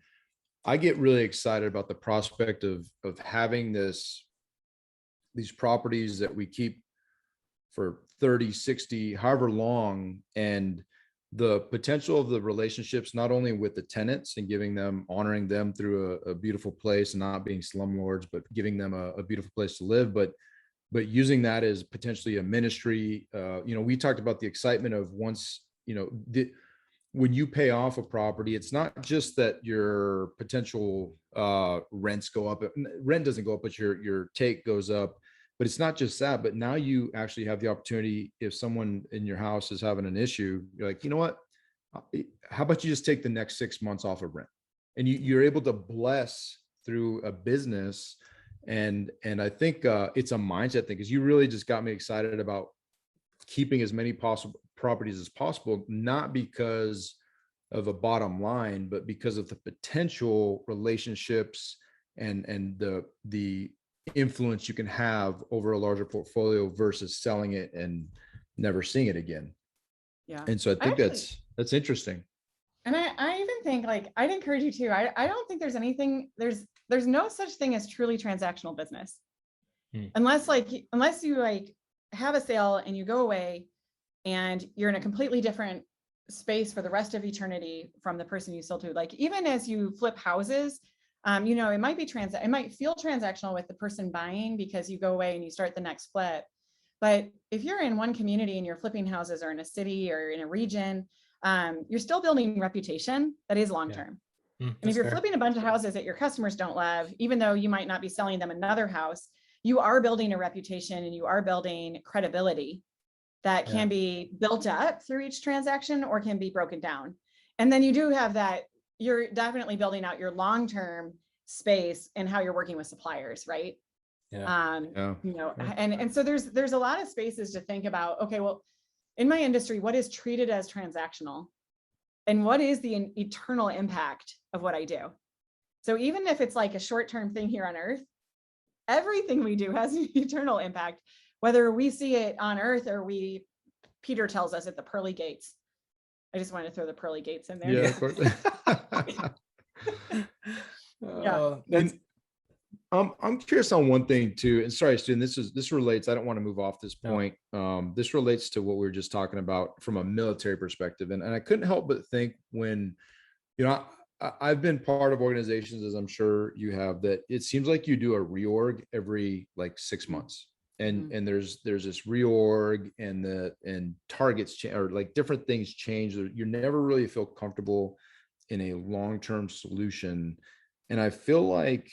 I get really excited about the prospect of having these properties that we keep for 30, 60, however long, and the potential of the relationships, not only with the tenants and honoring them through a beautiful place and not being slumlords, but giving them a beautiful place to live, but using that as potentially a ministry. We talked about the excitement of once, when you pay off a property, it's not just that your potential rents go up. Rent doesn't go up, but your take goes up. But it's not just that, but now you actually have the opportunity, if someone in your house is having an issue, you're like, you know what, how about you just take the next 6 months off of rent? And you're able to bless through a business. And I think it's a mindset thing, because you really just got me excited about keeping as many possible properties as possible, not because of a bottom line, but because of the potential relationships and the influence you can have over a larger portfolio versus selling it and never seeing it again. Yeah. And so I think that's interesting. And I even think, like, I'd encourage you to, I don't think there's no such thing as truly transactional business. Unless you like have a sale and you go away and you're in a completely different space for the rest of eternity from the person you sold to. Like, even as you flip houses, it might be it might feel transactional with the person buying because you go away and you start the next flip. But if you're in one community and you're flipping houses, or in a city or in a region, you're still building reputation that is long-term. And if you're flipping a bunch of houses that your customers don't love, even though you might not be selling them another house, you are building a reputation and you are building credibility that can be built up through each transaction or can be broken down. And then you do have that, you're definitely building out your long-term space and how you're working with suppliers, right? Yeah. And so there's a lot of spaces to think about, okay, well, in my industry, what is treated as transactional and what is the eternal impact of what I do? So even if it's like a short-term thing here on earth, everything we do has an eternal impact, whether we see it on earth or Peter tells us at the pearly gates. I just wanted to throw the pearly gates in there. Yeah, of course. I'm curious on one thing too, and sorry, Stu, this relates. I don't want to move off this point. No. This relates to what we were just talking about from a military perspective, and I couldn't help but think when, I've been part of organizations, as I'm sure you have, that it seems like you do a reorg every like 6 months, and there's this reorg and targets change, or like different things change. You never really feel comfortable in a long-term solution. And I feel like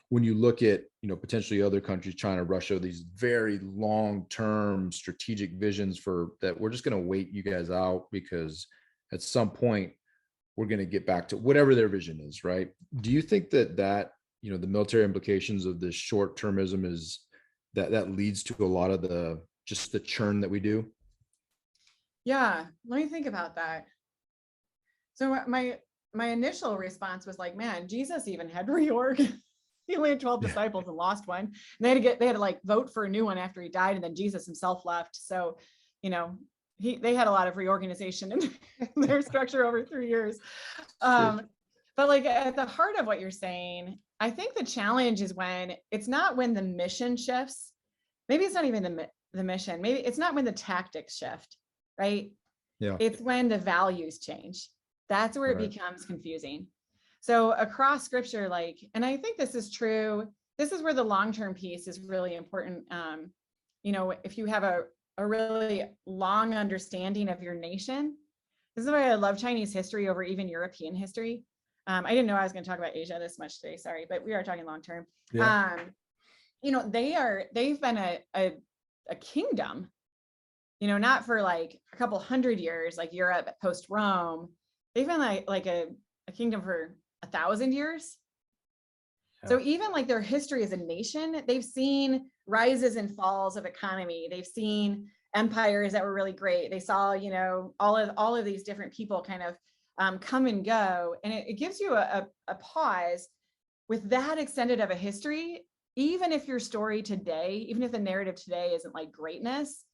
when you look at, potentially other countries, China, Russia, these very long-term strategic visions for that, we're just going to wait you guys out because at some point we're going to get back to whatever their vision is, right? Do you think that the military implications of this short-termism is that leads to a lot of the churn that we do? Yeah, let me think about that. So my initial response was like, man, Jesus even had reorg. He only had 12 disciples and lost one. And they had to like vote for a new one after he died, and then Jesus himself left. So, they had a lot of reorganization in their structure over 3 years. But like at the heart of what you're saying, I think the challenge is it's not when the mission shifts. Maybe it's not even the mission. Maybe it's not when the tactics shift, right? Yeah. It's when the values change. That's where it becomes confusing. So across scripture, and I think this is true. This is where the long-term piece is really important. If you have a really long understanding of your nation, this is why I love Chinese history over even European history. I didn't know I was going to talk about Asia this much today. Sorry, but we are talking long-term. Yeah. They've been a kingdom, not for like a couple hundred years, like Europe post-Rome. They've been like a kingdom for 1,000 years. Yeah. So even like their history as a nation, they've seen rises and falls of economy. They've seen empires that were really great. They saw, all of these different people kind of come and go. And it gives you a pause with that extended of a history. Even if your story today, even if the narrative today isn't like greatness,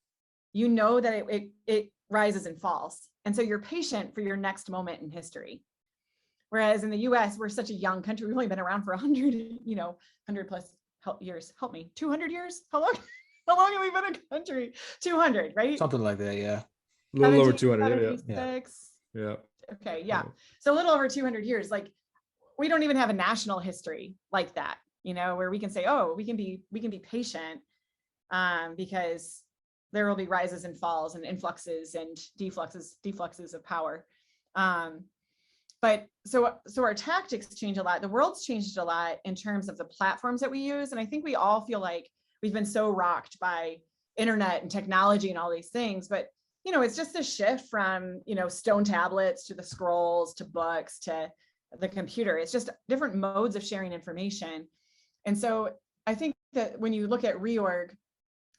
that it rises and falls. And so you're patient for your next moment in history. Whereas in the US, we're such a young country. We've only been around for 100 plus years. Help me, 200 years? How long have we been a country? 200, right? Something like that, yeah. A little over 200, yeah. Okay, yeah. So a little over 200 years. Like, we don't even have a national history like that, where we can say, oh, we can be patient because there will be rises and falls and influxes and defluxes of power. But so our tactics change a lot. The world's changed a lot in terms of the platforms that we use. And I think we all feel like we've been so rocked by internet and technology and all these things, but it's just a shift from, stone tablets to the scrolls, to books, to the computer. It's just different modes of sharing information. And so I think that when you look at reorg,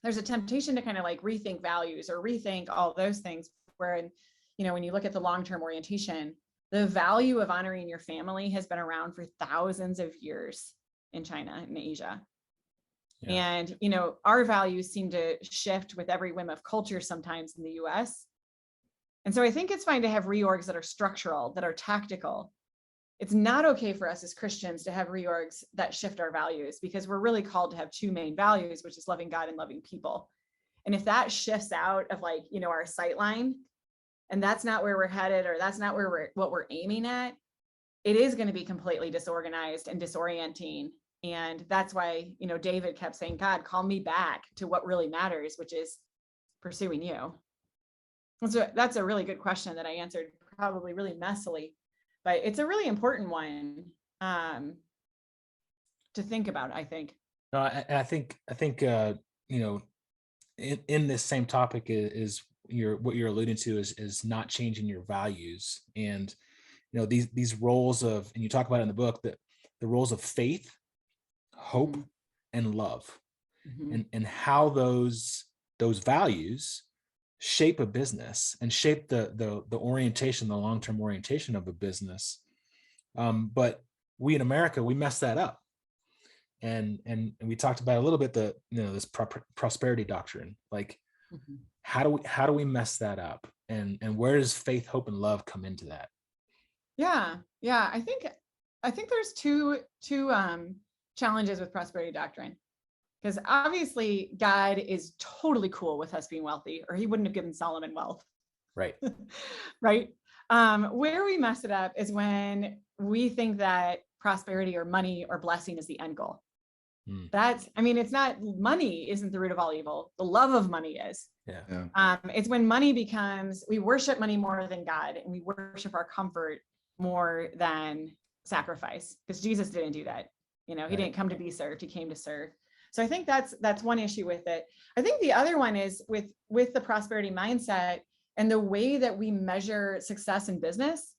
there's a temptation to kind of like rethink values or rethink all those things, where, when you look at the long-term orientation, the value of honoring your family has been around for thousands of years in China and Asia. Yeah. And, our values seem to shift with every whim of culture sometimes in the US. And so I think it's fine to have reorgs that are structural, that are tactical. It's not okay for us as Christians to have reorgs that shift our values, because we're really called to have two main values, which is loving God and loving people. And if that shifts out of our sight line, and that's not where we're headed, or that's not what we're aiming at, it is going to be completely disorganized and disorienting. And that's why, David kept saying, God, call me back to what really matters, which is pursuing you. And so that's a really good question that I answered probably really messily, but it's a really important one to think about, I think. No, I think in this same topic is what you're alluding to is not changing your values. And these roles of, and you talk about it in the book, that the roles of faith, hope, and love, Mhm. and how those values shape a business and shape the orientation, the long-term orientation of a business. But we in America, we mess that up. And we talked about a little bit this prosperity doctrine. Like, Mhm. how do we mess that up? And where does faith, hope, and love come into that? Yeah. I think there's two challenges with prosperity doctrine. Because obviously God is totally cool with us being wealthy, or he wouldn't have given Solomon wealth. Right. Right. Where we mess it up is when we think that prosperity or money or blessing is the end goal. It's not, money isn't the root of all evil. The love of money is. Yeah. It's when money becomes, we worship money more than God, and we worship our comfort more than sacrifice, because Jesus didn't do that. He didn't come to be served, he came to serve. So I think that's one issue with it. I think the other one is with the prosperity mindset and the way that we measure success in business.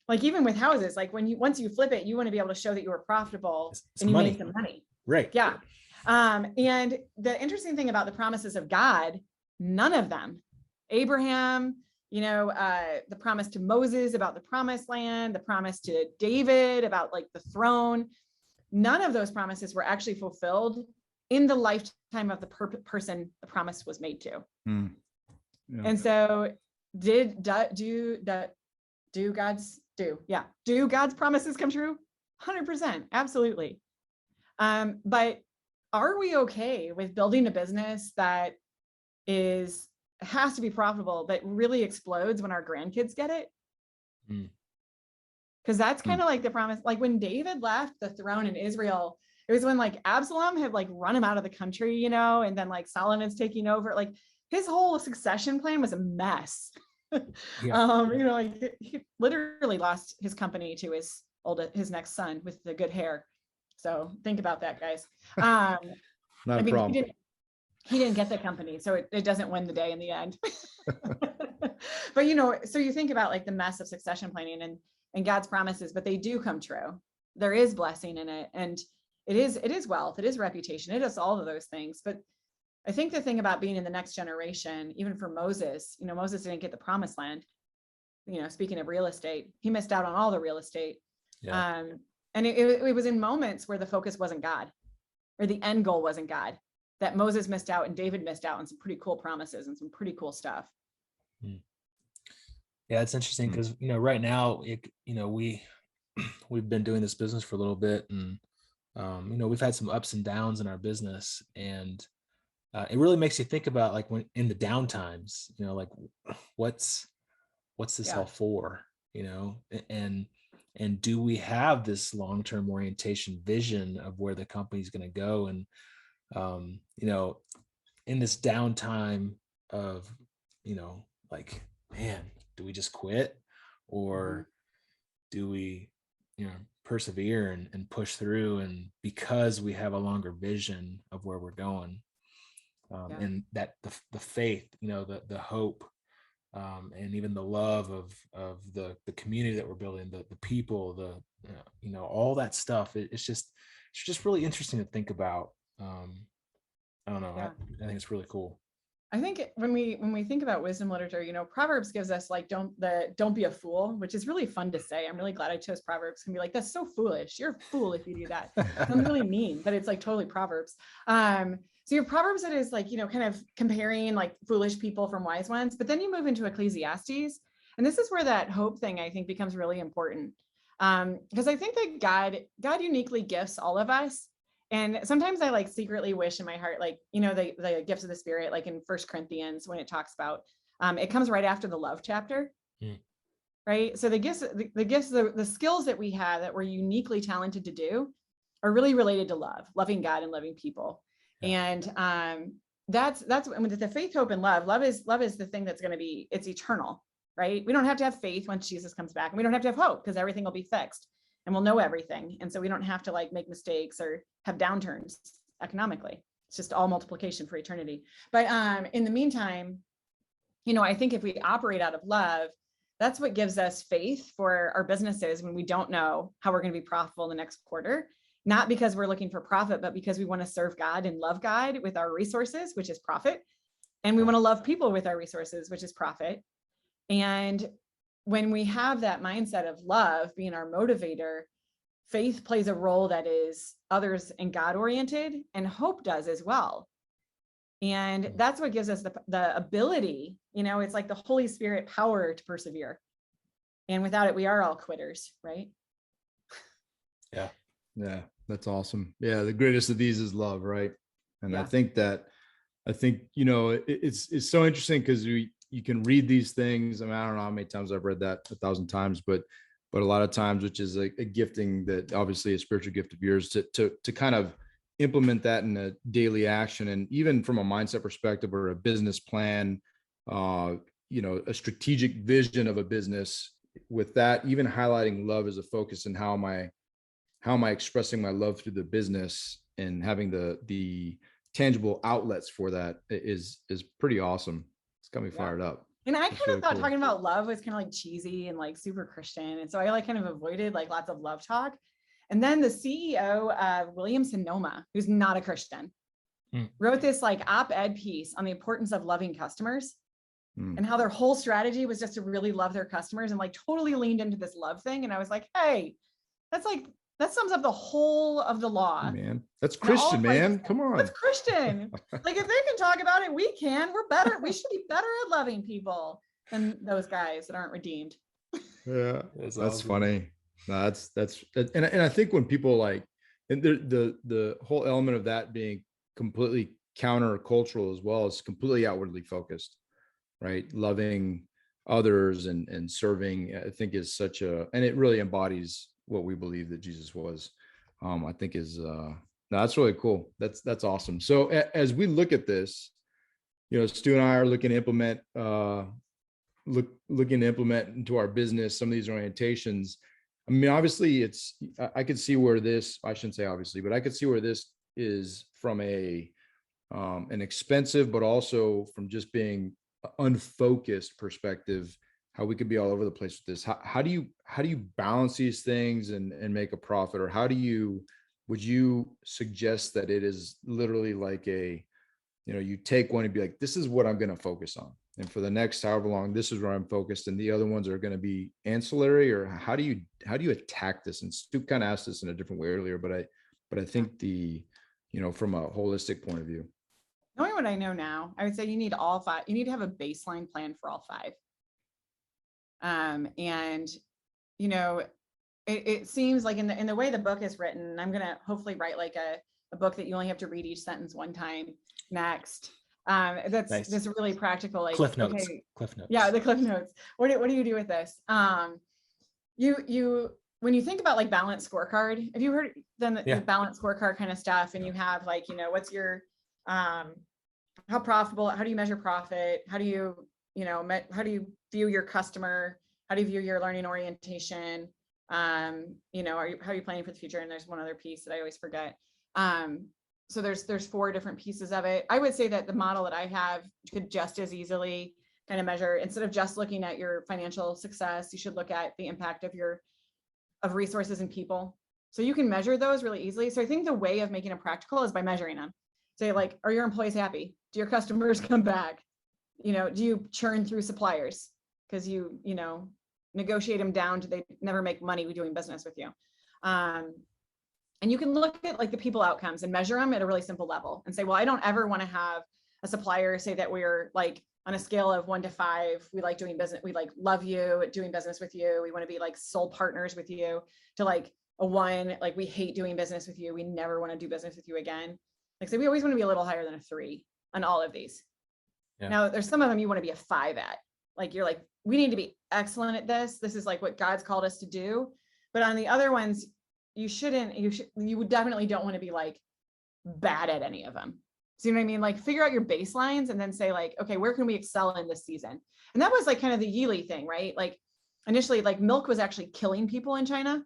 Like even with houses, like once you flip it, you want to be able to show that you were profitable and you made some money. Right. Yeah. And the interesting thing about the promises of God, none of them, Abraham, the promise to Moses about the promised land, the promise to David about like the throne, none of those promises were actually fulfilled in the lifetime of the person the promise was made to. Yeah. And so do God's promises come true? 100%, absolutely. But are we okay with building a business that has to be profitable, but really explodes when our grandkids get it? Because that's kind of like the promise. Like when David left the throne in Israel, it was when like Absalom had like run him out of the country, and then like Solomon's taking over. Like his whole succession plan was a mess. Yeah. He literally lost his company to his next son with the good hair. So think about that, guys. Not a problem. He didn't get the company, so it doesn't win the day in the end. But so you think about like the mess of succession planning and God's promises, but they do come true. There is blessing in it, and it is wealth, it is reputation, it is all of those things. But I think the thing about being in the next generation, even for Moses, Moses didn't get the promised land. Speaking of real estate, he missed out on all the real estate. Yeah. And it was in moments where the focus wasn't God, or the end goal wasn't God, that Moses missed out and David missed out on some pretty cool promises and some pretty cool stuff. Yeah, it's interesting because right now we've been doing this business for a little bit, and we've had some ups and downs in our business, and it really makes you think about like when in the down times, like what's this all for, and do we have this long-term orientation vision of where the company's going to go? And in this downtime of like, man, do we just quit, or do we persevere and push through, and because we have a longer vision of where we're going, and that the faith, the hope, and even the love of the community that we're building, the people, all that stuff, it's just really interesting to think about. I don't know. I think it's really cool. I think when we think about wisdom literature, Proverbs gives us like don't be a fool, which is really fun to say. I'm really glad I chose Proverbs. Can be like, that's so foolish. You're a fool if you do that. I'm really mean, but it's like totally Proverbs. So your Proverbs, that is like, kind of comparing like foolish people from wise ones, but then you move into Ecclesiastes, and this is where that hope thing I think becomes really important. Because I think that God uniquely gifts all of us. And sometimes I like secretly wish in my heart, like, the gifts of the Spirit, like in 1 Corinthians, when it talks about, it comes right after the love chapter, right? So the skills that we have that we're uniquely talented to do are really related to loving God and loving people. Yeah. And that's when the faith, hope, and love is the thing that's going to be, it's eternal, right? We don't have to have faith once Jesus comes back, and we don't have to have hope because everything will be fixed. And we'll know everything. And so we don't have to like make mistakes or have downturns economically. It's just all multiplication for eternity. But in the meantime, I think if we operate out of love, that's what gives us faith for our businesses when we don't know how we're going to be profitable in the next quarter. not because we're looking for profit, but because we want to serve God and love God with our resources, which is profit. And we want to love people with our resources, which is profit. And when we have that mindset of love being our motivator, faith plays a role that is others and God oriented, and hope does as well. And that's what gives us the ability, it's like the Holy Spirit power to persevere. And without it, we are all quitters, right? Yeah. Yeah. That's awesome. Yeah. The greatest of these is love. Right. And Yeah. I think, it's so interesting because you can read these things. I mean, I don't know how many times I've read that 1,000 times, but a lot of times, which is a gifting that obviously a spiritual gift of yours to kind of implement that in a daily action. And even from a mindset perspective or a business plan, a strategic vision of a business, with that, even highlighting love as a focus, and how am I expressing my love through the business, and having the tangible outlets for that is pretty awesome. It's got me fired up. And I kind of thought talking about love was kind of like cheesy and like super Christian. And so I kind of avoided like lots of love talk. And then the CEO of Williams-Sonoma, who's not a Christian, wrote this like op-ed piece on the importance of loving customers and how their whole strategy was just to really love their customers, and like totally leaned into this love thing. And I was like, hey, that sums up the whole of the law. Man, that's Christian, man. Come on. That's Christian. Like if they can talk about it, we can. We're better. We should be better at loving people than those guys that aren't redeemed. Yeah, that's awesome. Funny. No, that's and I think when people like, and the whole element of that being completely countercultural as well, is completely outwardly focused, right? Loving others and serving, I think is and it really embodies what we believe that Jesus was. I think is no, that's really cool. That's awesome. So as we look at this, Stu and I are looking to implement into our business some of these orientations. I mean, obviously I could see where this, I shouldn't say obviously, but I could see where this is from an expensive, but also from just being unfocused perspective, how we could be all over the place with this. How do you balance these things and make a profit? Or would you suggest that it is literally like you take one and be like, this is what I'm going to focus on, and for the next however long, this is where I'm focused, and the other ones are going to be ancillary? Or how do you attack this? And Stu kind of asked this in a different way earlier, but I think from a holistic point of view. Knowing what I know now, I would say you need all five. You need to have a baseline plan for all five. And it seems like in the way the book is written, I'm gonna hopefully write like a book that you only have to read each sentence one time next. That's nice. This really practical, like Cliff notes. Okay, Cliff notes. Yeah, the Cliff notes. What do you do with this? You when you think about like balance scorecard, have you heard the balance scorecard kind of stuff? And you have like, what's your how profitable? How do you measure profit? How do you view your customer? How do you view your learning orientation? How are you planning for the future? And there's one other piece that I always forget. So there's 4 different pieces of it. I would say that the model that I have could just as easily kind of measure, instead of just looking at your financial success, you should look at the impact of resources and people. So you can measure those really easily. So I think the way of making it practical is by measuring them. Say like, are your employees happy? Do your customers come back? Do you churn through suppliers because you negotiate them down to they never make money doing business with you? And you can look at like the people outcomes and measure them at a really simple level and say, well, I don't ever want to have a supplier say that we're like on a scale of 1 to 5, we like doing business, we like love you doing business with you, we want to be like sole partners with you, to like a 1, like we hate doing business with you, we never want to do business with you again. Like, so we always want to be a little higher than a 3 on all of these. Yeah. Now there's some of them you want to be a 5 at, like you're like, we need to be excellent at this. This is like what God's called us to do. But on the other ones, you definitely don't want to be like bad at any of them. So you know what I mean? Like figure out your baselines and then say like, okay, where can we excel in this season? And that was like kind of the Yili thing, right? Like initially like milk was actually killing people in China. And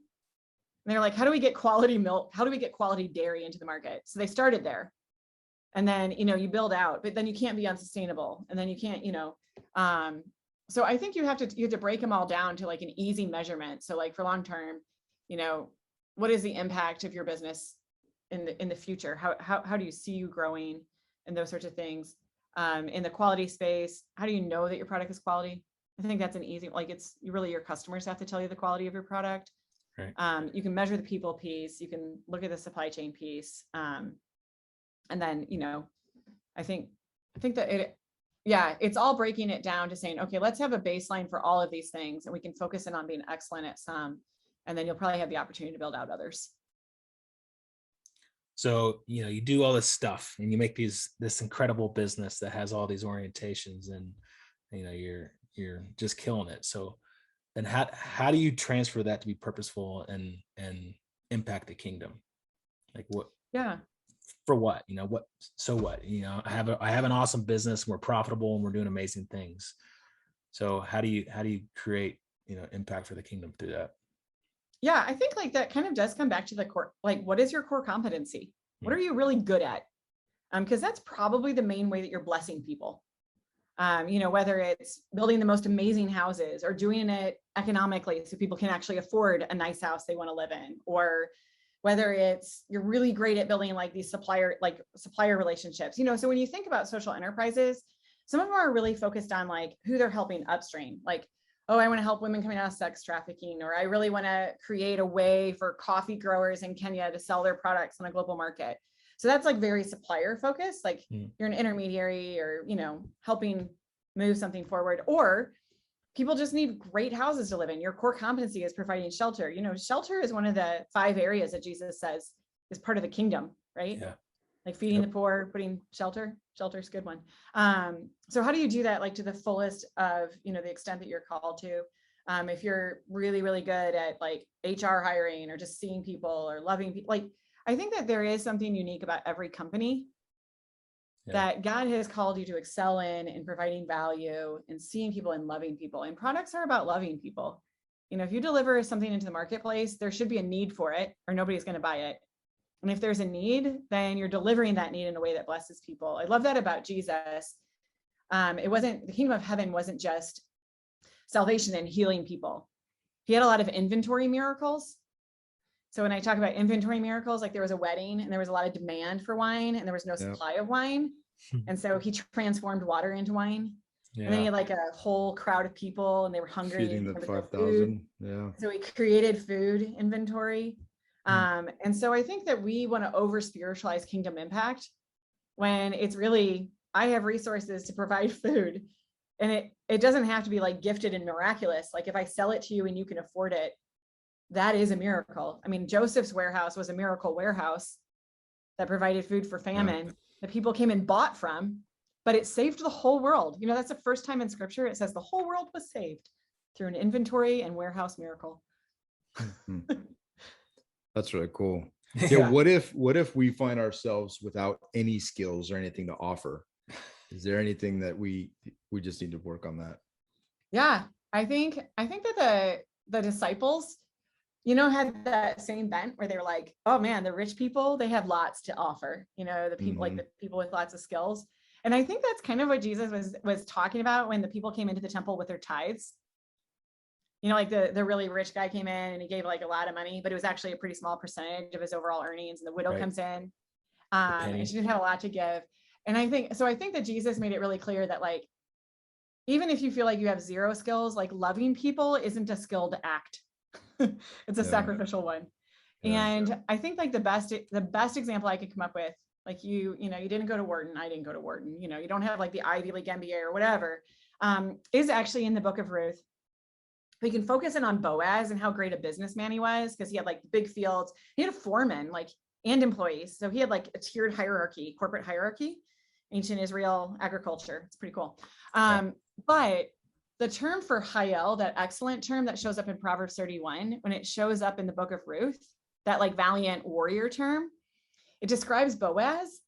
they're like, how do we get quality milk? How do we get quality dairy into the market? So they started there. And then, you build out, but then you can't be unsustainable. And then you can't, so I think you have to break them all down to like an easy measurement. So like for long term, what is the impact of your business in the future? How do you see you growing, and those sorts of things? In the quality space, how do you know that your product is quality? I think that's an easy, like, it's really your customers have to tell you the quality of your product. Right. You can measure the people piece, you can look at the supply chain piece. And then, I think that it's all breaking it down to saying, okay, let's have a baseline for all of these things, and we can focus in on being excellent at some, and then you'll probably have the opportunity to build out others. So, you do all this stuff and you make this incredible business that has all these orientations, and, you're just killing it. So then how do you transfer that to be purposeful and impact the kingdom? Like what? Yeah. For what? So what? I have an awesome business, we're profitable and we're doing amazing things. So how do you create, impact for the kingdom through that? Yeah, I think like that kind of does come back to the core, like, what is your core competency? What are you really good at? Because that's probably the main way that you're blessing people. Whether it's building the most amazing houses or doing it economically so people can actually afford a nice house they want to live in, or whether it's you're really great at building like these supplier relationships. So when you think about social enterprises, some of them are really focused on like who they're helping upstream, like, oh, I want to help women coming out of sex trafficking, or I really want to create a way for coffee growers in Kenya to sell their products on a global market. So that's like very supplier focused, like you're an intermediary, or, helping move something forward. Or people just need great houses to live in. Your core competency is providing shelter. Shelter is one of the 5 areas that Jesus says is part of the kingdom, right? Yeah. Like feeding the poor, putting shelter's a good one. So how do you do that, like to the fullest of, the extent that you're called to? If you're really, really good at like HR hiring, or just seeing people or loving people, like, I think that there is something unique about every company that God has called you to excel in providing value and seeing people and loving people. And products are about loving people. If you deliver something into the marketplace, there should be a need for it, or nobody's going to buy it. And if there's a need, then you're delivering that need in a way that blesses people. I love that about Jesus. The kingdom of heaven wasn't just salvation and healing people. He had a lot of inventory miracles. So when I talk about inventory miracles, like there was a wedding and there was a lot of demand for wine and there was no supply of wine. And so he transformed water into wine. And then he had like a whole crowd of people and they were hungry. Feeding the 5,000. Yeah. So he created food inventory. And so I think that we want to over spiritualize kingdom impact when it's really, I have resources to provide food, and it doesn't have to be like gifted and miraculous. Like if I sell it to you and you can afford it, that is a miracle. I mean, Joseph's warehouse was a miracle warehouse that provided food for famine that people came and bought from, but it saved the whole world. That's the first time in scripture it says the whole world was saved through an inventory and warehouse miracle. That's really cool. Yeah. What if we find ourselves without any skills or anything to offer? Is there anything that we just need to work on that? Yeah, I think that the disciples, had that same bent where they were like, oh man, the rich people, they have lots to offer, the people like the people with lots of skills. And I think that's kind of what Jesus was talking about when the people came into the temple with their tithes. Like the really rich guy came in and he gave like a lot of money, but it was actually a pretty small percentage of his overall earnings. And the widow comes in and she didn't have a lot to give. And I think that Jesus made it really clear that like, even if you feel like you have zero skills, like loving people isn't a skilled act. It's a sacrificial one. And I think like the best example I could come up with, like you didn't go to Wharton, I didn't go to Wharton, you don't have like the Ivy League MBA or whatever, is actually in the book of Ruth. We can focus in on Boaz and how great a businessman he was, because he had like big fields. He had a foreman, like, and employees. So he had like a tiered hierarchy, corporate hierarchy, ancient Israel agriculture. It's pretty cool. But the term for Hayel, that excellent term that shows up in Proverbs 31, when it shows up in the book of Ruth, that like valiant warrior term, it describes Boaz,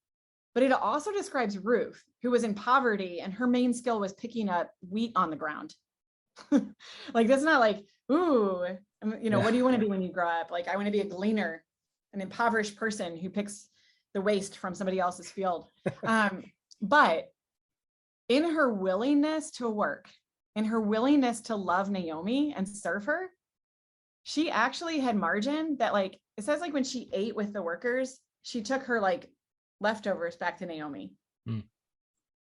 but it also describes Ruth, who was in poverty and her main skill was picking up wheat on the ground. Like, that's not like, ooh, what do you want to be when you grow up? Like, I want to be a gleaner, an impoverished person who picks the waste from somebody else's field. But in her willingness to work, in her willingness to love Naomi and serve her, she actually had margin that like it says like when she ate with the workers, she took her like leftovers back to Naomi. Mm.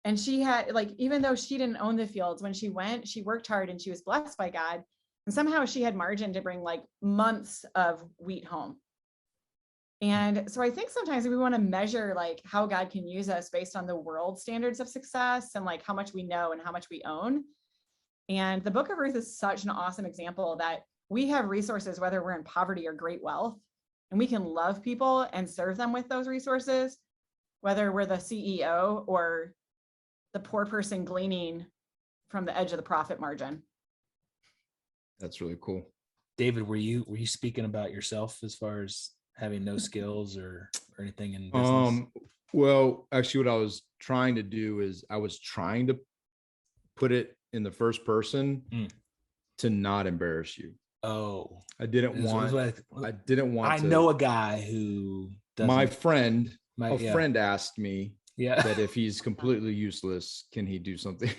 And she had like, even though she didn't own the fields, when she went, she worked hard and she was blessed by God. And somehow she had margin to bring like months of wheat home. And so I think sometimes we want to measure like how God can use us based on the world standards of success and like how much we know and how much we own. And the book of Ruth is such an awesome example that we have resources, whether we're in poverty or great wealth, and we can love people and serve them with those resources, whether we're the CEO or the poor person gleaning from the edge of the profit margin. That's really cool. David, were you speaking about yourself as far as having no skills or anything in business? Well, actually what I was trying to do is I was trying to put it in the first person to not embarrass you. Oh, I didn't want. I know a guy who doesn't. My friend friend asked me that if he's completely useless, can he do something?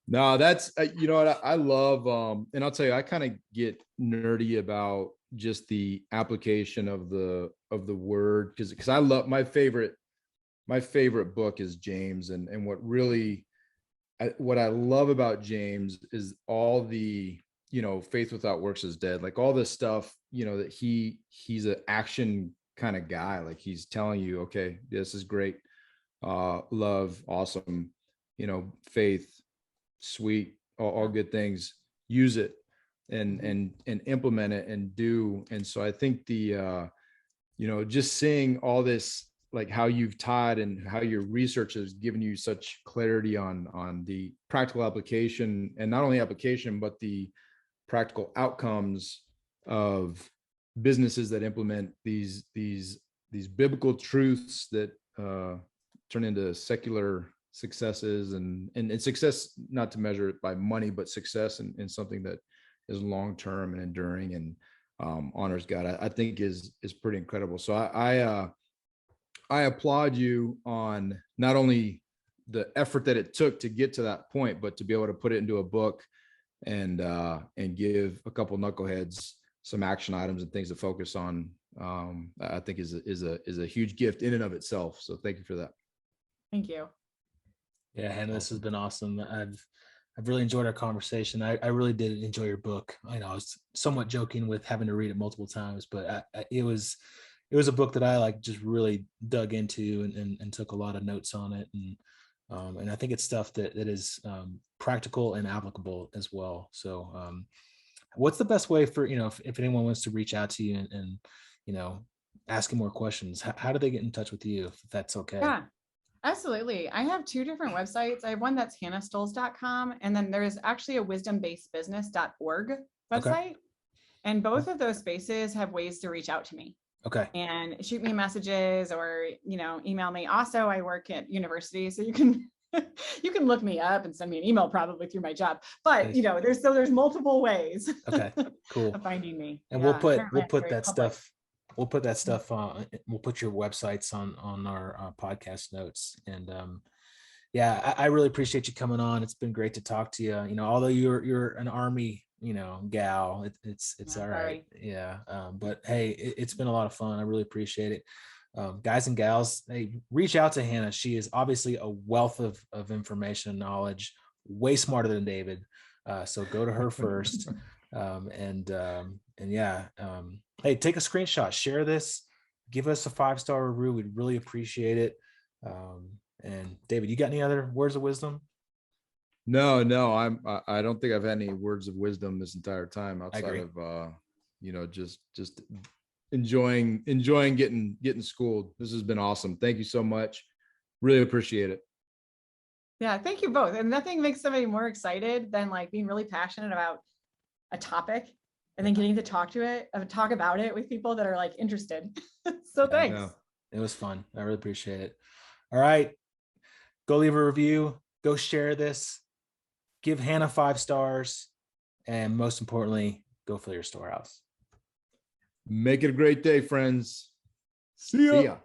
No, that's you know what I love, and I'll tell you, I kind of get nerdy about just the application of the word because I love my favorite book is James, and what I love about James is all the, you know, faith without works is dead, like all this stuff, you know, that he's an action kind of guy, like he's telling you, okay, this is great, love, awesome, you know, faith, sweet, all good things, use it and implement it and do. And so I think the you know, just seeing all this, like how you've taught and how your research has given you such clarity on the practical application, and not only application, but the practical outcomes of businesses that implement these biblical truths that turn into secular successes and success, not to measure it by money, but success in something that is long-term and enduring and honors God, I think is pretty incredible. So I applaud you on not only the effort that it took to get to that point, but to be able to put it into a book and give a couple knuckleheads some action items and things to focus on. I think is a huge gift in and of itself. So thank you for that. Thank you. Yeah, Hannah, this has been awesome. I've really enjoyed our conversation. I really did enjoy your book. I know I was somewhat joking with having to read it multiple times, but it was a book that I like just really dug into and took a lot of notes on it. And I think it's stuff that is practical and applicable as well. So what's the best way for, you know, if anyone wants to reach out to you and you know, asking more questions, how do they get in touch with you, if that's okay? Yeah. Absolutely. I have two different websites. I have one that's hannahstolze.com, and then there's actually a wisdombasedbusiness.org website. Okay. And both of those spaces have ways to reach out to me. Okay. And shoot me messages or, you know, email me. Also, I work at university, so you can look me up and send me an email probably through my job. But nice. You know, there's multiple ways. Okay, cool. of finding me. And we'll put that stuff. We'll put that stuff on. We'll put your websites on our podcast notes. And yeah, I really appreciate you coming on. It's been great to talk to you. You know, although you're an Army, you know, gal, it's all right. Yeah. But hey, it's been a lot of fun. I really appreciate it. Guys and gals, hey, reach out to Hannah. She is obviously a wealth of information and knowledge, way smarter than David. So go to her first. And yeah, hey, take a screenshot, share this, give us a 5-star review. We'd really appreciate it. And David, you got any other words of wisdom? No, I don't think I've had any words of wisdom this entire time outside of you know, just enjoying getting schooled. This has been awesome. Thank you so much. Really appreciate it. Yeah, thank you both. And nothing makes somebody more excited than like being really passionate about a topic and then getting to talk about it with people that are like interested. So thanks. It was fun. I really appreciate it. All right. Go leave a review. Go share this. Give Hannah 5 stars. And most importantly, go fill your storehouse. Make it a great day, friends. See ya.